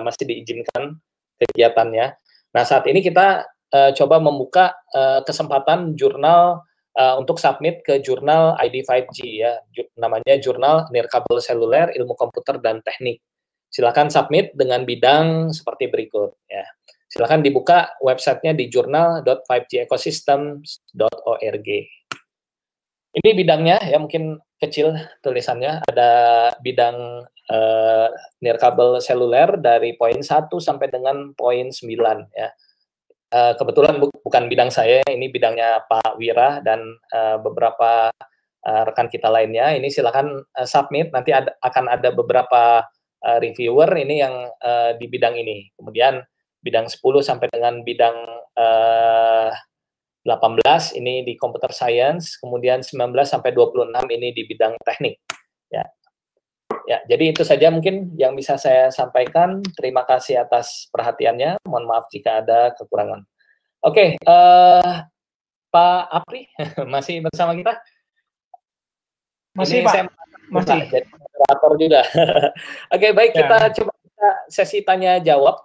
masih diizinkan kegiatannya. Nah, saat ini kita coba membuka kesempatan jurnal untuk submit ke jurnal ID 5G ya, namanya Jurnal Nirkabel Seluler, Ilmu Komputer dan Teknik. Silakan submit dengan bidang seperti berikut ya. Silakan dibuka websitenya di journal.5gecosystem.org. Ini bidangnya ya, mungkin kecil tulisannya, ada bidang nirkabel seluler dari poin 1 sampai dengan poin 9 ya. Kebetulan bukan bidang saya, ini bidangnya Pak Wira dan beberapa rekan kita lainnya. Ini silakan submit, nanti akan ada beberapa reviewer ini yang di bidang ini. Kemudian bidang 10 sampai dengan bidang 18 ini di computer science, kemudian 19 sampai 26 ini di bidang teknik. Ya. Ya, jadi itu saja mungkin yang bisa saya sampaikan. Terima kasih atas perhatiannya. Mohon maaf jika ada kekurangan. Oke, Pak Apri masih bersama kita? Masih, ini Pak. Saya masih. Jadi moderator juga. Oke, baik, Ya. kita coba sesi tanya jawab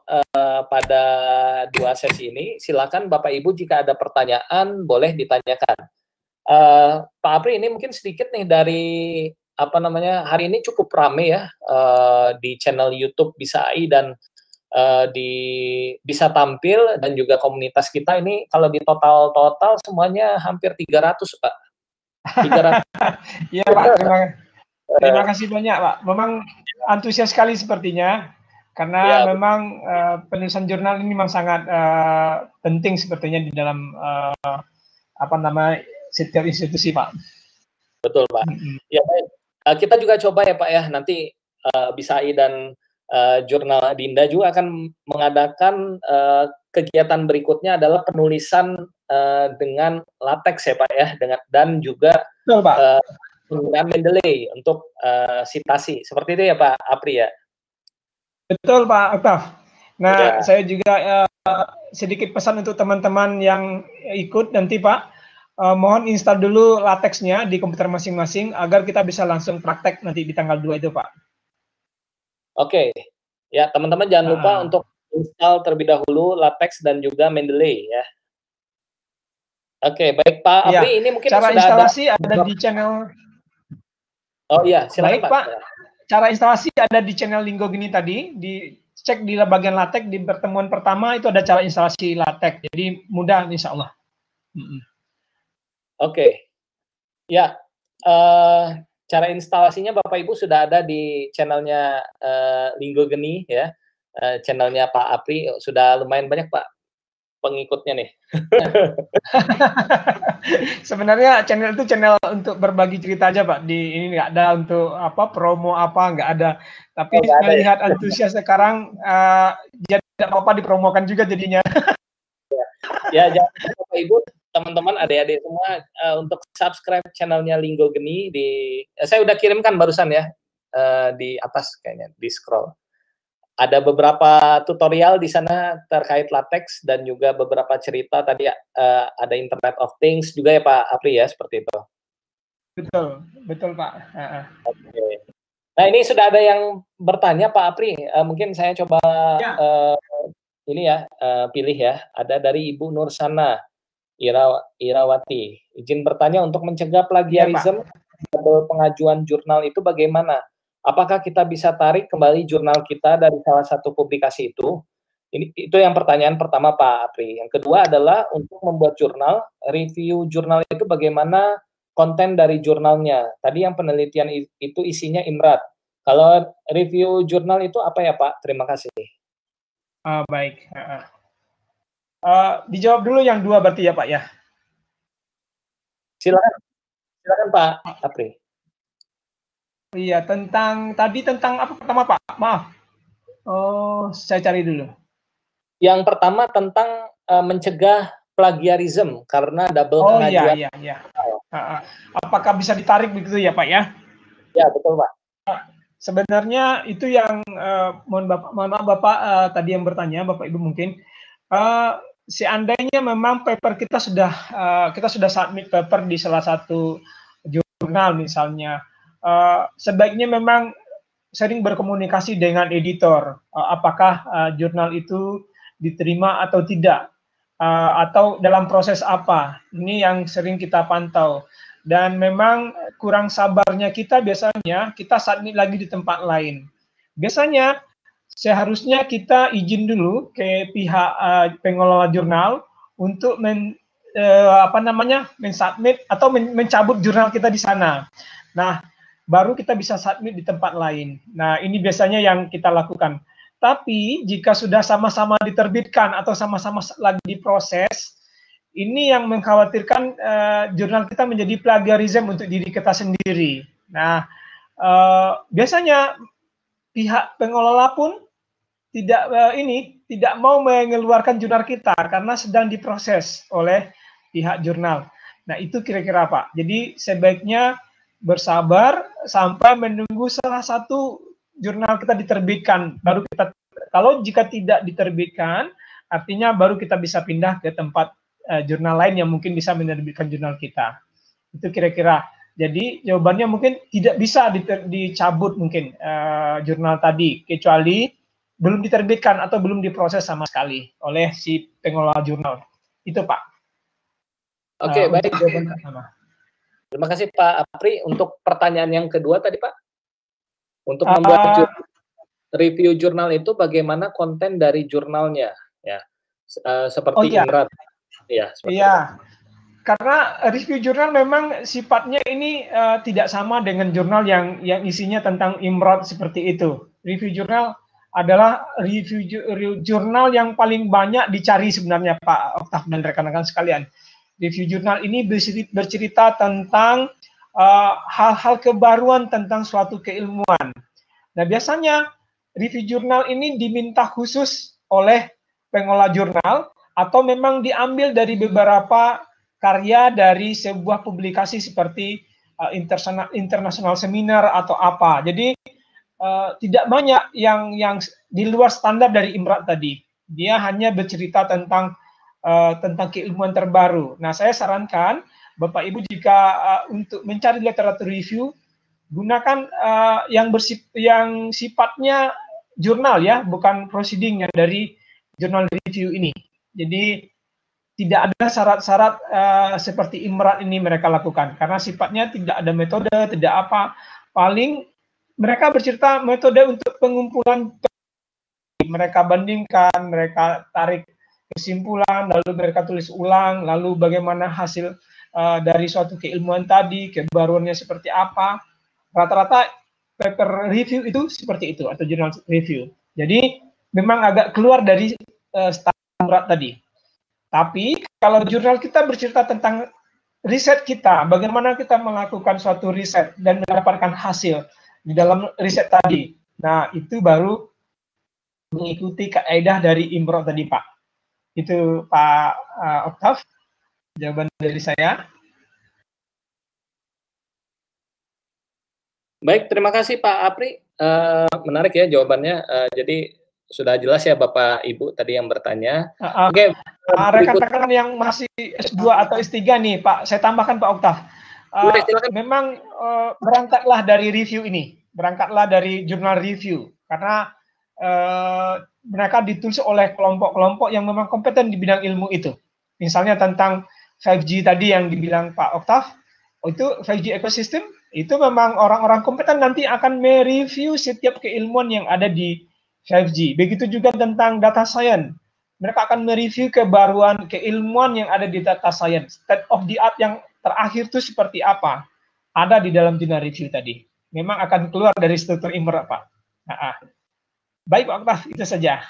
pada 2 sesi ini. Silakan Bapak Ibu jika ada pertanyaan boleh ditanyakan. Pak Apri, ini mungkin sedikit nih dari hari ini cukup rame ya di channel YouTube Bisa AI dan di bisa tampil, dan juga komunitas kita ini kalau di total semuanya hampir 300 Pak. 300. Iya Pak, terima kasih banyak Pak. Memang antusias sekali sepertinya, karena Ya, memang penulisan jurnal ini memang sangat penting sepertinya di dalam setiap institusi Pak. Betul Pak. Ya, baik. Kita juga coba ya Pak ya, nanti Bisa AI dan Jurnal Dinda juga akan mengadakan kegiatan berikutnya adalah penulisan dengan latex ya Pak ya, dan juga penggunaan Mendeley untuk sitasi. Seperti itu ya Pak Apri ya? Betul Pak Octav. Nah, saya juga sedikit pesan untuk teman-teman yang ikut nanti Pak, mohon install dulu latexnya di komputer masing-masing agar kita bisa langsung praktek nanti di tanggal 2 itu Pak. Oke, ya teman-teman jangan lupa untuk install terlebih dahulu latex dan juga Mendeley ya. Oke, baik Pak Apri, ini mungkin cara sudah instalasi ada di channel. Oh iya, silakan baik, Pak. Cara instalasi ada di channel Linggo Geni tadi, dicek di bagian latex di pertemuan pertama itu ada cara instalasi latex. Jadi mudah insya Allah. Oke. Ya, cara instalasinya Bapak Ibu sudah ada di channelnya Linggo Geni ya. Channelnya Pak Apri sudah lumayan banyak Pak pengikutnya nih. Sebenarnya channel itu channel untuk berbagi cerita aja Pak. Ini nggak ada untuk promo nggak ada. Tapi melihat antusias sekarang, jadi tidak apa-apa dipromokan juga jadinya. Ya, jangan Bapak Ibu, teman-teman, adik-adik semua untuk subscribe channelnya Linggo Geni saya udah kirimkan barusan ya di atas kayaknya di scroll. Ada beberapa tutorial di sana terkait latex dan juga beberapa cerita tadi ada Internet of Things juga ya Pak Apri ya, seperti itu. Betul Pak. Oke. Nah, ini sudah ada yang bertanya Pak Apri, mungkin saya coba ini ya pilih ya. Ada dari Ibu Nursana Irawati. Izin bertanya, untuk mencegah plagiarisme pengajuan jurnal itu bagaimana? Apakah kita bisa tarik kembali jurnal kita dari salah satu publikasi itu? Itu yang pertanyaan pertama Pak Apri. Yang kedua adalah untuk membuat jurnal, review jurnal itu bagaimana konten dari jurnalnya. Tadi yang penelitian itu isinya IMRAT. Kalau review jurnal itu apa ya Pak? Terima kasih. Baik. Dijawab dulu yang dua berarti ya Pak ya. Silakan Pak Apri. Iya, tadi tentang apa pertama Pak? Maaf. Oh, saya cari dulu. Yang pertama tentang mencegah plagiarisme karena double pengajuan. Iya. Apakah bisa ditarik begitu ya Pak ya? Ya, betul Pak. Sebenarnya itu yang mohon maaf Bapak tadi yang bertanya, Bapak Ibu mungkin seandainya memang paper kita sudah submit paper di salah satu jurnal misalnya, sebaiknya memang sering berkomunikasi dengan editor, apakah jurnal itu diterima atau tidak, atau dalam proses apa. Ini yang sering kita pantau. Dan memang kurang sabarnya kita biasanya kita submit lagi di tempat lain. Biasanya seharusnya kita izin dulu ke pihak pengelola jurnal untuk mensubmit atau mencabut jurnal kita di sana. Nah, baru kita bisa submit di tempat lain. Nah, ini biasanya yang kita lakukan. Tapi jika sudah sama-sama diterbitkan atau sama-sama lagi diproses, ini yang mengkhawatirkan jurnal kita menjadi plagiarisme untuk diri kita sendiri. Nah, biasanya pihak pengelola pun tidak mau mengeluarkan jurnal kita karena sedang diproses oleh pihak jurnal. Nah, itu kira-kira Pak. Jadi sebaiknya bersabar sampai menunggu salah satu jurnal kita diterbitkan. Baru kita, kalau jika tidak diterbitkan, artinya baru kita bisa pindah ke tempat jurnal lain yang mungkin bisa menerbitkan jurnal kita. Itu kira-kira. Jadi jawabannya mungkin tidak bisa dicabut mungkin jurnal tadi, kecuali belum diterbitkan atau belum diproses sama sekali oleh si pengelola jurnal. Itu Pak. Oke, baik. Terima kasih Pak Apri. Untuk pertanyaan yang kedua tadi Pak, untuk membuat review jurnal itu bagaimana konten dari jurnalnya, ya, seperti IMRAT. Iya, karena review jurnal memang sifatnya ini tidak sama dengan jurnal yang isinya tentang IMRAT seperti itu. Review jurnal adalah review jurnal yang paling banyak dicari sebenarnya Pak Oktav dan rekan-rekan sekalian. Review jurnal ini bercerita tentang hal-hal kebaruan tentang suatu keilmuan. Nah, biasanya review jurnal ini diminta khusus oleh pengelola jurnal atau memang diambil dari beberapa karya dari sebuah publikasi seperti international seminar atau apa. Jadi tidak banyak yang di luar standar dari IMRAT tadi. Dia hanya bercerita tentang keilmuan terbaru. Nah, saya sarankan Bapak Ibu jika untuk mencari literatur review, gunakan yang sifatnya jurnal ya, bukan proceeding dari jurnal review ini. Jadi tidak ada syarat-syarat seperti IMRAT ini mereka lakukan karena sifatnya tidak ada metode, tidak apa. Paling mereka bercerita metode untuk pengumpulan, mereka bandingkan, mereka tarik kesimpulan, lalu mereka tulis ulang, lalu bagaimana hasil dari suatu keilmuan tadi, kebaruannya seperti apa. Rata-rata paper review itu seperti itu atau jurnal review. Jadi memang agak keluar dari standar tadi. Tapi kalau jurnal kita bercerita tentang riset kita, bagaimana kita melakukan suatu riset dan mendapatkan hasil di dalam riset tadi. Nah, itu baru mengikuti kaidah dari IMRAT tadi, Pak. Itu Pak Oktav, jawaban dari saya. Baik, terima kasih Pak Apri. Menarik ya jawabannya. Jadi sudah jelas ya Bapak Ibu tadi yang bertanya. Oke. Rekan-rekan yang masih S2 atau S3 nih, Pak, saya tambahkan Pak Oktav. Memang berangkatlah dari review ini, berangkatlah dari jurnal review, karena mereka ditulis oleh kelompok-kelompok yang memang kompeten di bidang ilmu itu. Misalnya tentang 5G tadi yang dibilang Pak Oktav, itu 5G ecosystem, itu memang orang-orang kompeten nanti akan mereview setiap keilmuan yang ada di 5G. Begitu juga tentang data science. Mereka akan mereview kebaruan, keilmuan yang ada di data science. State of the art yang terakhir itu seperti apa? Ada di dalam jurnal review tadi. Memang akan keluar dari struktur IMER, Pak. Baik, Pak Oktaf, itu saja.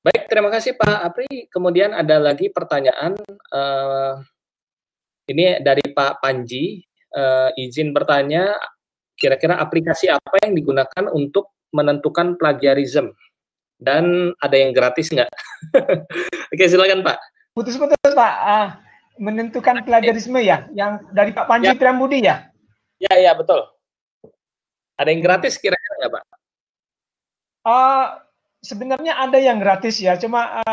Baik, terima kasih Pak Apri. Kemudian ada lagi pertanyaan, ini dari Pak Panji, izin bertanya, kira-kira aplikasi apa yang digunakan untuk menentukan plagiarism? Dan ada yang gratis nggak? Oke, silakan Pak. Putus-putus Pak, menentukan plagiarisme ya, yang dari Pak Panji Priambudi ya? Ya, betul. Ada yang gratis kira-kira nggak Pak? Sebenarnya ada yang gratis ya, cuma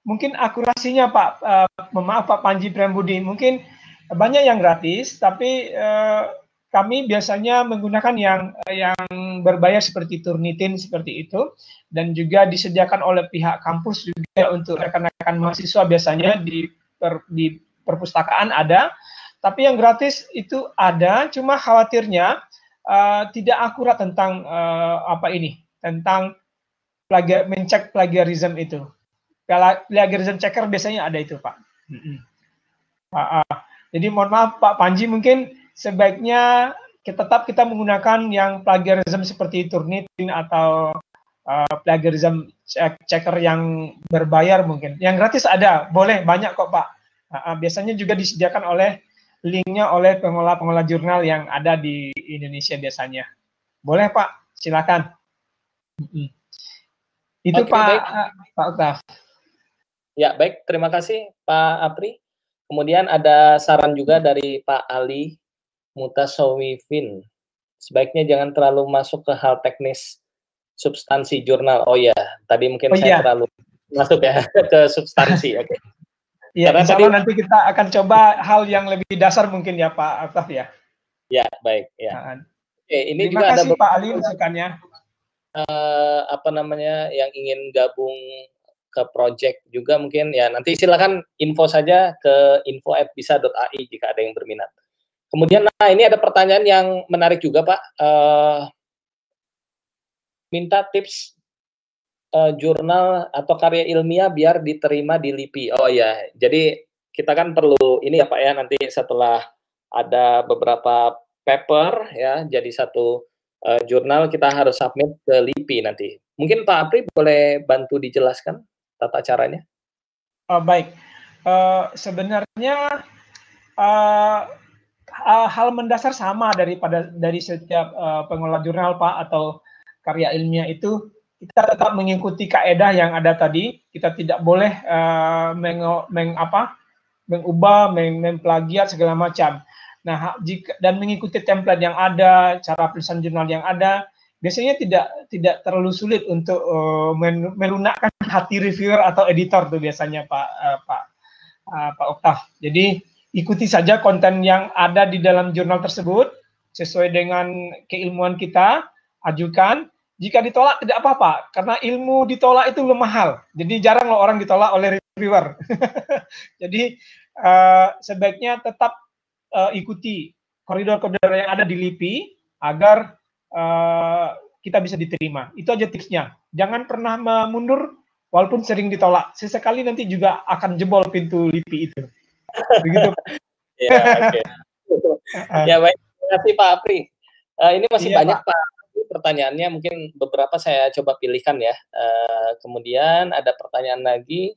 mungkin akurasinya Pak, maaf Pak Panji Priambudi, mungkin banyak yang gratis, tapi kami biasanya menggunakan yang berbayar seperti Turnitin seperti itu, dan juga disediakan oleh pihak kampus juga untuk rekan-rekan mahasiswa biasanya di perpustakaan ada, tapi yang gratis itu ada, cuma khawatirnya tidak akurat tentang tentang mencek plagiarism itu. Plagiarism checker biasanya ada itu, Pak. Jadi mohon maaf Pak Panji, mungkin sebaiknya kita menggunakan yang plagiarism seperti Turnitin atau plagiarism checker yang berbayar mungkin. Yang gratis ada, boleh, banyak kok Pak. Biasanya juga disediakan oleh linknya oleh pengelola jurnal yang ada di Indonesia biasanya. Boleh Pak, silakan. Itu Oke, Pak Oktaf. Ya, baik. Terima kasih Pak Apri. Kemudian ada saran juga dari Pak Ali Mutasawifin. Sebaiknya jangan terlalu masuk ke hal teknis substansi jurnal. Oh ya, tadi mungkin saya terlalu masuk ya ke substansi. Oke. Iya, insya Allah nanti kita akan coba hal yang lebih dasar mungkin ya Pak Oktaf ya. Ya, baik. Ya. Oke, ini terima juga kasih ada Pak Ali masukannya. Yang ingin gabung ke project juga mungkin ya, nanti silakan info saja ke info@bisa.ai jika ada yang berminat. Kemudian ini ada pertanyaan yang menarik juga Pak, minta tips jurnal atau karya ilmiah biar diterima di LIPI. Oh ya, jadi kita kan perlu ini ya Pak ya, nanti setelah ada beberapa paper ya, jadi satu jurnal kita harus submit ke LIPI nanti. Mungkin Pak Apri boleh bantu dijelaskan tata caranya? Baik, sebenarnya hal mendasar sama dari setiap pengelola jurnal Pak atau karya ilmiah itu, kita tetap mengikuti kaedah yang ada tadi. Kita tidak boleh mengubah, memplagiat segala macam. Nah, dan mengikuti template yang ada, cara tulisan jurnal yang ada, biasanya tidak terlalu sulit untuk melunakkan hati reviewer atau editor tuh biasanya Pak Oktaf. Jadi ikuti saja konten yang ada di dalam jurnal tersebut sesuai dengan keilmuan kita, ajukan. Jika ditolak tidak apa-apa, karena ilmu ditolak itu belum mahal. Jadi jarang loh orang ditolak oleh reviewer. Jadi sebaiknya tetap ikuti koridor-koridor yang ada di LIPI agar kita bisa diterima. Itu aja tipsnya. Jangan pernah mundur walaupun sering ditolak. Sesekali nanti juga akan jebol pintu LIPI itu. Begitu. Ya, oke. Ya, baik. Terima kasih Pak Apri. Ini masih banyak Pak pertanyaannya, mungkin beberapa saya coba pilihkan ya. Kemudian ada pertanyaan lagi.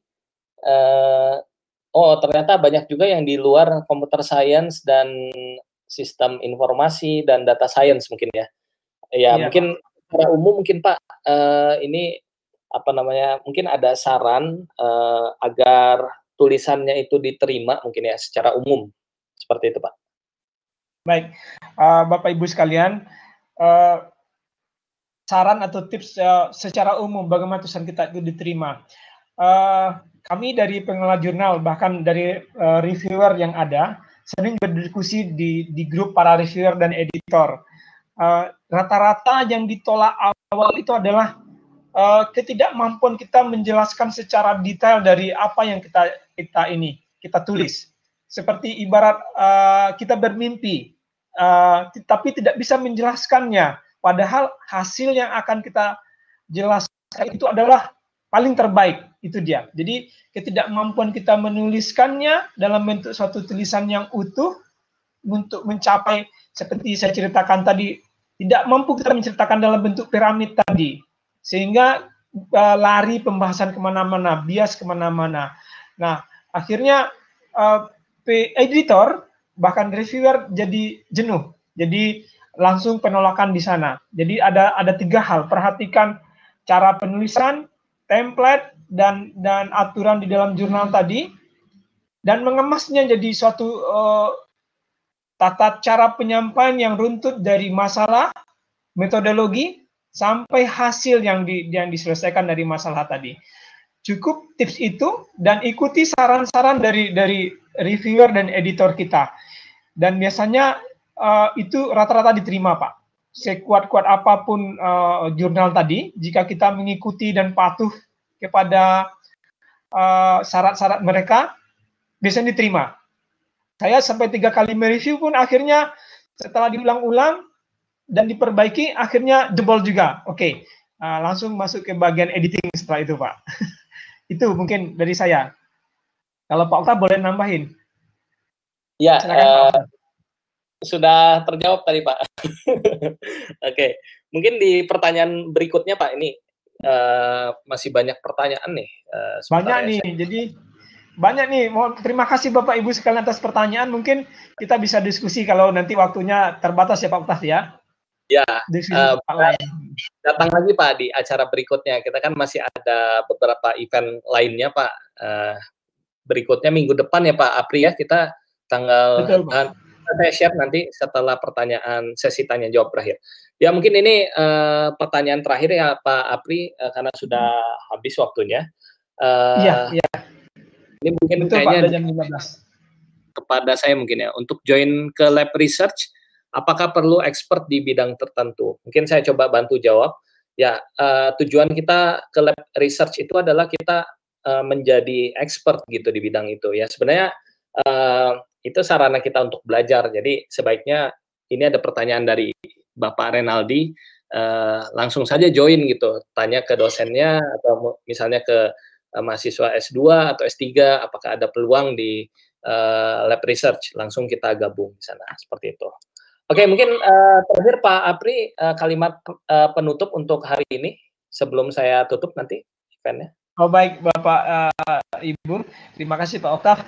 Ternyata banyak juga yang di luar computer science dan sistem informasi dan data science mungkin ya. Ya, mungkin secara umum mungkin Pak, ini mungkin ada saran agar tulisannya itu diterima mungkin ya secara umum. Seperti itu Pak. Baik, Bapak Ibu sekalian, saran atau tips secara umum bagaimana tulisan kita itu diterima. Kami dari pengelola jurnal, bahkan dari reviewer yang ada, sering berdiskusi di grup para reviewer dan editor. Rata-rata yang ditolak awal itu adalah ketidakmampuan kita menjelaskan secara detail dari apa yang kita tulis. Seperti ibarat kita bermimpi, tapi tidak bisa menjelaskannya. padahal hasil yang akan kita jelaskan itu adalah paling terbaik. Itu dia. Jadi ketidakmampuan kita menuliskannya dalam bentuk suatu tulisan yang utuh untuk mencapai seperti saya ceritakan tadi, tidak mampu kita menceritakan dalam bentuk piramid tadi, sehingga lari pembahasan kemana-mana, bias kemana-mana. Nah, akhirnya editor bahkan reviewer jadi jenuh, jadi langsung penolakan di sana. Jadi ada 3 hal, perhatikan cara penulisan, template dan aturan di dalam jurnal tadi, dan mengemasnya jadi suatu tata cara penyampaian yang runtut dari masalah, metodologi, sampai hasil yang diselesaikan dari masalah tadi. Cukup tips itu dan ikuti saran-saran dari reviewer dan editor kita. Dan biasanya itu rata-rata diterima, Pak. Sekuat-kuat apapun jurnal tadi, jika kita mengikuti dan patuh kepada syarat-syarat mereka, biasanya diterima. Saya sampai 3 kali mereview pun akhirnya setelah diulang-ulang dan diperbaiki, akhirnya jebol juga. Oke, langsung masuk ke bagian editing setelah itu, Pak. Itu mungkin dari saya. Kalau Pak Okta boleh nambahin. Ya, sudah terjawab tadi, Pak. Oke, mungkin di pertanyaan berikutnya, Pak, ini masih banyak pertanyaan nih. Banyak nih, jadi banyak nih. Terima kasih Bapak Ibu sekalian atas pertanyaan. Mungkin kita bisa diskusi kalau nanti waktunya terbatas ya Pak Oktav ya. Ya, datang lagi Pak di acara berikutnya. Kita kan masih ada beberapa event lainnya Pak. Berikutnya minggu depan ya Pak Apri ya, kita tanggal saya share nanti setelah pertanyaan sesi tanya jawab terakhir. Ya mungkin ini pertanyaan terakhir ya Pak Apri karena sudah habis waktunya. Iya. Ini mungkin betul, kayaknya Pak, jam 15. Kepada saya mungkin ya, untuk join ke lab research, apakah perlu expert di bidang tertentu? Mungkin saya coba bantu jawab. Ya, tujuan kita ke lab research itu adalah kita menjadi expert gitu di bidang itu ya. Sebenarnya itu sarana kita untuk belajar. Jadi sebaiknya ini ada pertanyaan dari Bapak Renaldi, langsung saja join gitu, tanya ke dosennya atau misalnya ke mahasiswa S2 atau S3, apakah ada peluang di lab research, langsung kita gabung di sana, seperti itu. Oke, mungkin terakhir Pak Apri, kalimat penutup untuk hari ini, sebelum saya tutup nanti eventnya. Oh baik Bapak Ibu, terima kasih Pak Oktav.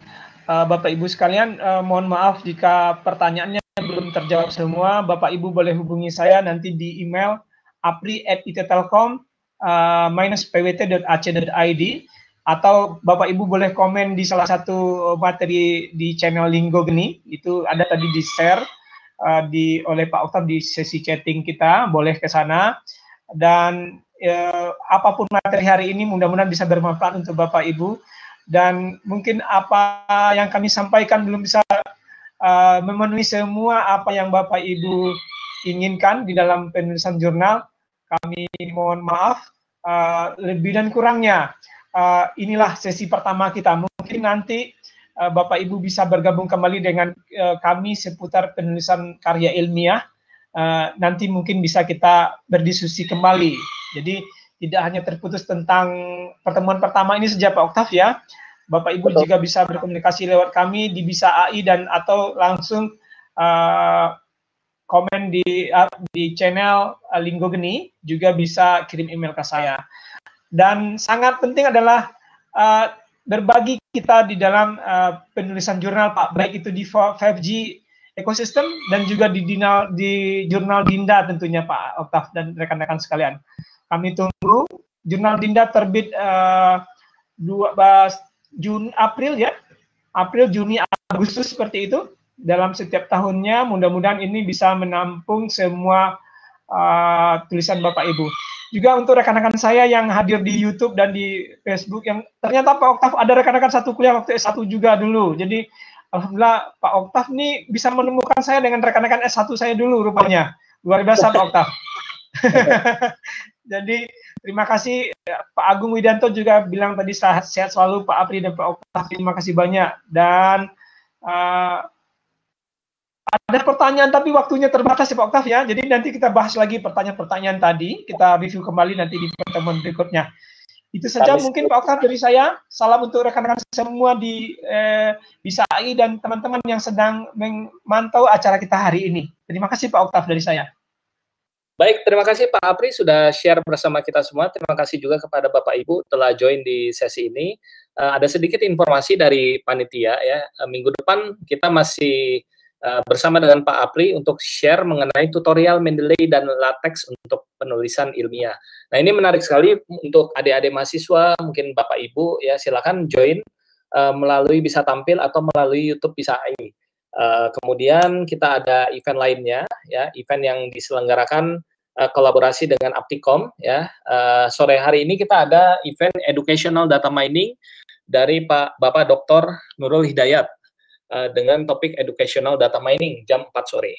Bapak Ibu sekalian, mohon maaf jika pertanyaannya belum terjawab semua. Bapak Ibu boleh hubungi saya nanti di email apri@itelkom-pwt.ac.id, atau Bapak Ibu boleh komen di salah satu materi di channel Linggo Geni, itu ada tadi di share oleh Pak Oktav di sesi chatting kita, boleh ke sana. Dan apapun materi hari ini mudah-mudahan bisa bermanfaat untuk Bapak Ibu, dan mungkin apa yang kami sampaikan belum bisa memenuhi semua apa yang Bapak Ibu inginkan di dalam penulisan jurnal. Kami mohon maaf, lebih dan kurangnya. Inilah sesi pertama kita. Mungkin nanti Bapak Ibu bisa bergabung kembali dengan kami seputar penulisan karya ilmiah. Nanti mungkin bisa kita berdiskusi kembali. Jadi tidak hanya terputus tentang pertemuan pertama ini saja Pak Oktav ya. Bapak Ibu Betul. juga bisa berkomunikasi lewat kami di Bisa AI dan atau langsung komen di channel Linggo Geni, juga bisa kirim email ke saya. Dan sangat penting adalah berbagi kita di dalam penulisan jurnal Pak, baik itu di 5G ekosistem dan juga di jurnal Dinda tentunya Pak Oktav dan rekan-rekan sekalian. Kami tunggu jurnal Dinda terbit April ya, April, Juni, Agustus seperti itu dalam setiap tahunnya. Mudah-mudahan ini bisa menampung semua tulisan Bapak Ibu. Juga untuk rekan-rekan saya yang hadir di YouTube dan di Facebook, yang ternyata Pak Oktav ada rekan-rekan satu kuliah waktu S1 juga dulu. Jadi alhamdulillah Pak Oktav nih bisa menemukan saya dengan rekan-rekan S1 saya dulu rupanya. Luar biasa Pak Oktav. Jadi terima kasih Pak Agung Widanto juga bilang tadi sehat selalu Pak Apri dan Pak Oktav. Terima kasih banyak. Dan Ada pertanyaan tapi waktunya terbatas ya Pak Oktav ya. Jadi nanti kita bahas lagi pertanyaan-pertanyaan tadi. Kita review kembali nanti di pertemuan berikutnya. Itu saja mungkin Pak Oktav dari saya. Salam untuk rekan-rekan semua di SAI dan teman-teman yang sedang memantau acara kita hari ini. Terima kasih Pak Oktav dari saya. Baik, terima kasih Pak Apri sudah share bersama kita semua. Terima kasih juga kepada Bapak Ibu telah join di sesi ini. Ada sedikit informasi dari panitia ya. Minggu depan kita masih bersama dengan Pak Apri untuk share mengenai tutorial Mendeley dan LaTeX untuk penulisan ilmiah. Nah, ini menarik sekali untuk adik-adik mahasiswa, mungkin Bapak Ibu ya, silakan join melalui bisa tampil atau melalui YouTube SAI. Kemudian kita ada event lainnya ya, event yang diselenggarakan kolaborasi dengan Aptikom ya. Sore hari ini kita ada event educational data mining dari Bapak Dr. Nurul Hidayat dengan topik educational data mining jam 4 sore.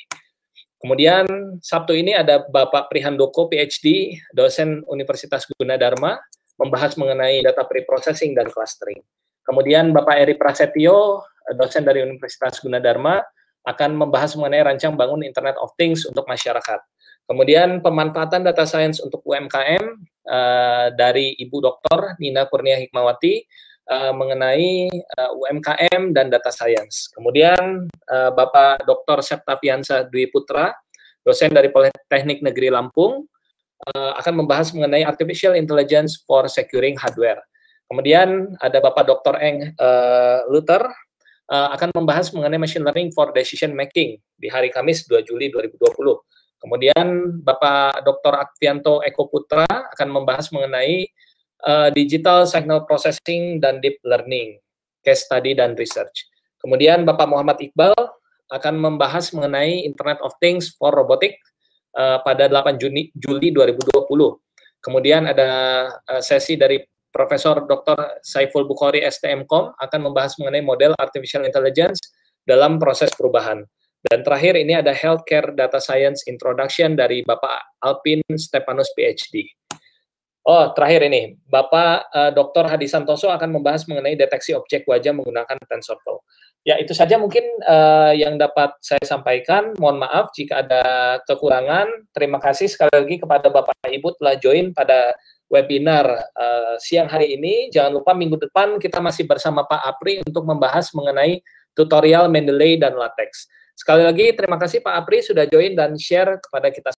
Kemudian Sabtu ini ada Bapak Prihandoko PhD, dosen Universitas Gunadarma, membahas mengenai data preprocessing dan clustering. Kemudian Bapak Eri Prasetyo, dosen dari Universitas Gunadarma, akan membahas mengenai rancang bangun Internet of Things untuk masyarakat. Kemudian pemanfaatan data science untuk UMKM dari Ibu Dr. Nina Kurnia Hikmawati, mengenai UMKM dan data science. Kemudian Bapak Dr. Septapiansa Dwi Putra, dosen dari Politeknik Negeri Lampung, akan membahas mengenai artificial intelligence for securing hardware. Kemudian ada Bapak Dr. Eng Luther, akan membahas mengenai machine learning for decision making di hari Kamis 2 Juli 2020. Kemudian Bapak Dr. Akvianto Eko Putra akan membahas mengenai digital signal processing dan deep learning, case study dan research. Kemudian Bapak Muhammad Iqbal akan membahas mengenai Internet of Things for Robotics pada 8 Juli 2020. Kemudian ada sesi dari Profesor Dr. Saiful Bukhari STMkom akan membahas mengenai model artificial intelligence dalam proses perubahan. Dan terakhir ini ada Healthcare Data Science Introduction dari Bapak Alpin Stepanus PhD. Oh, terakhir ini, Bapak Dr. Hadi Santoso akan membahas mengenai deteksi objek wajah menggunakan TensorFlow. Ya, itu saja mungkin yang dapat saya sampaikan. Mohon maaf jika ada kekurangan. Terima kasih sekali lagi kepada Bapak Ibu telah join pada webinar siang hari ini. Jangan lupa minggu depan kita masih bersama Pak Apri untuk membahas mengenai tutorial Mendeley dan LaTeX. Sekali lagi, terima kasih Pak Apri sudah join dan share kepada kita.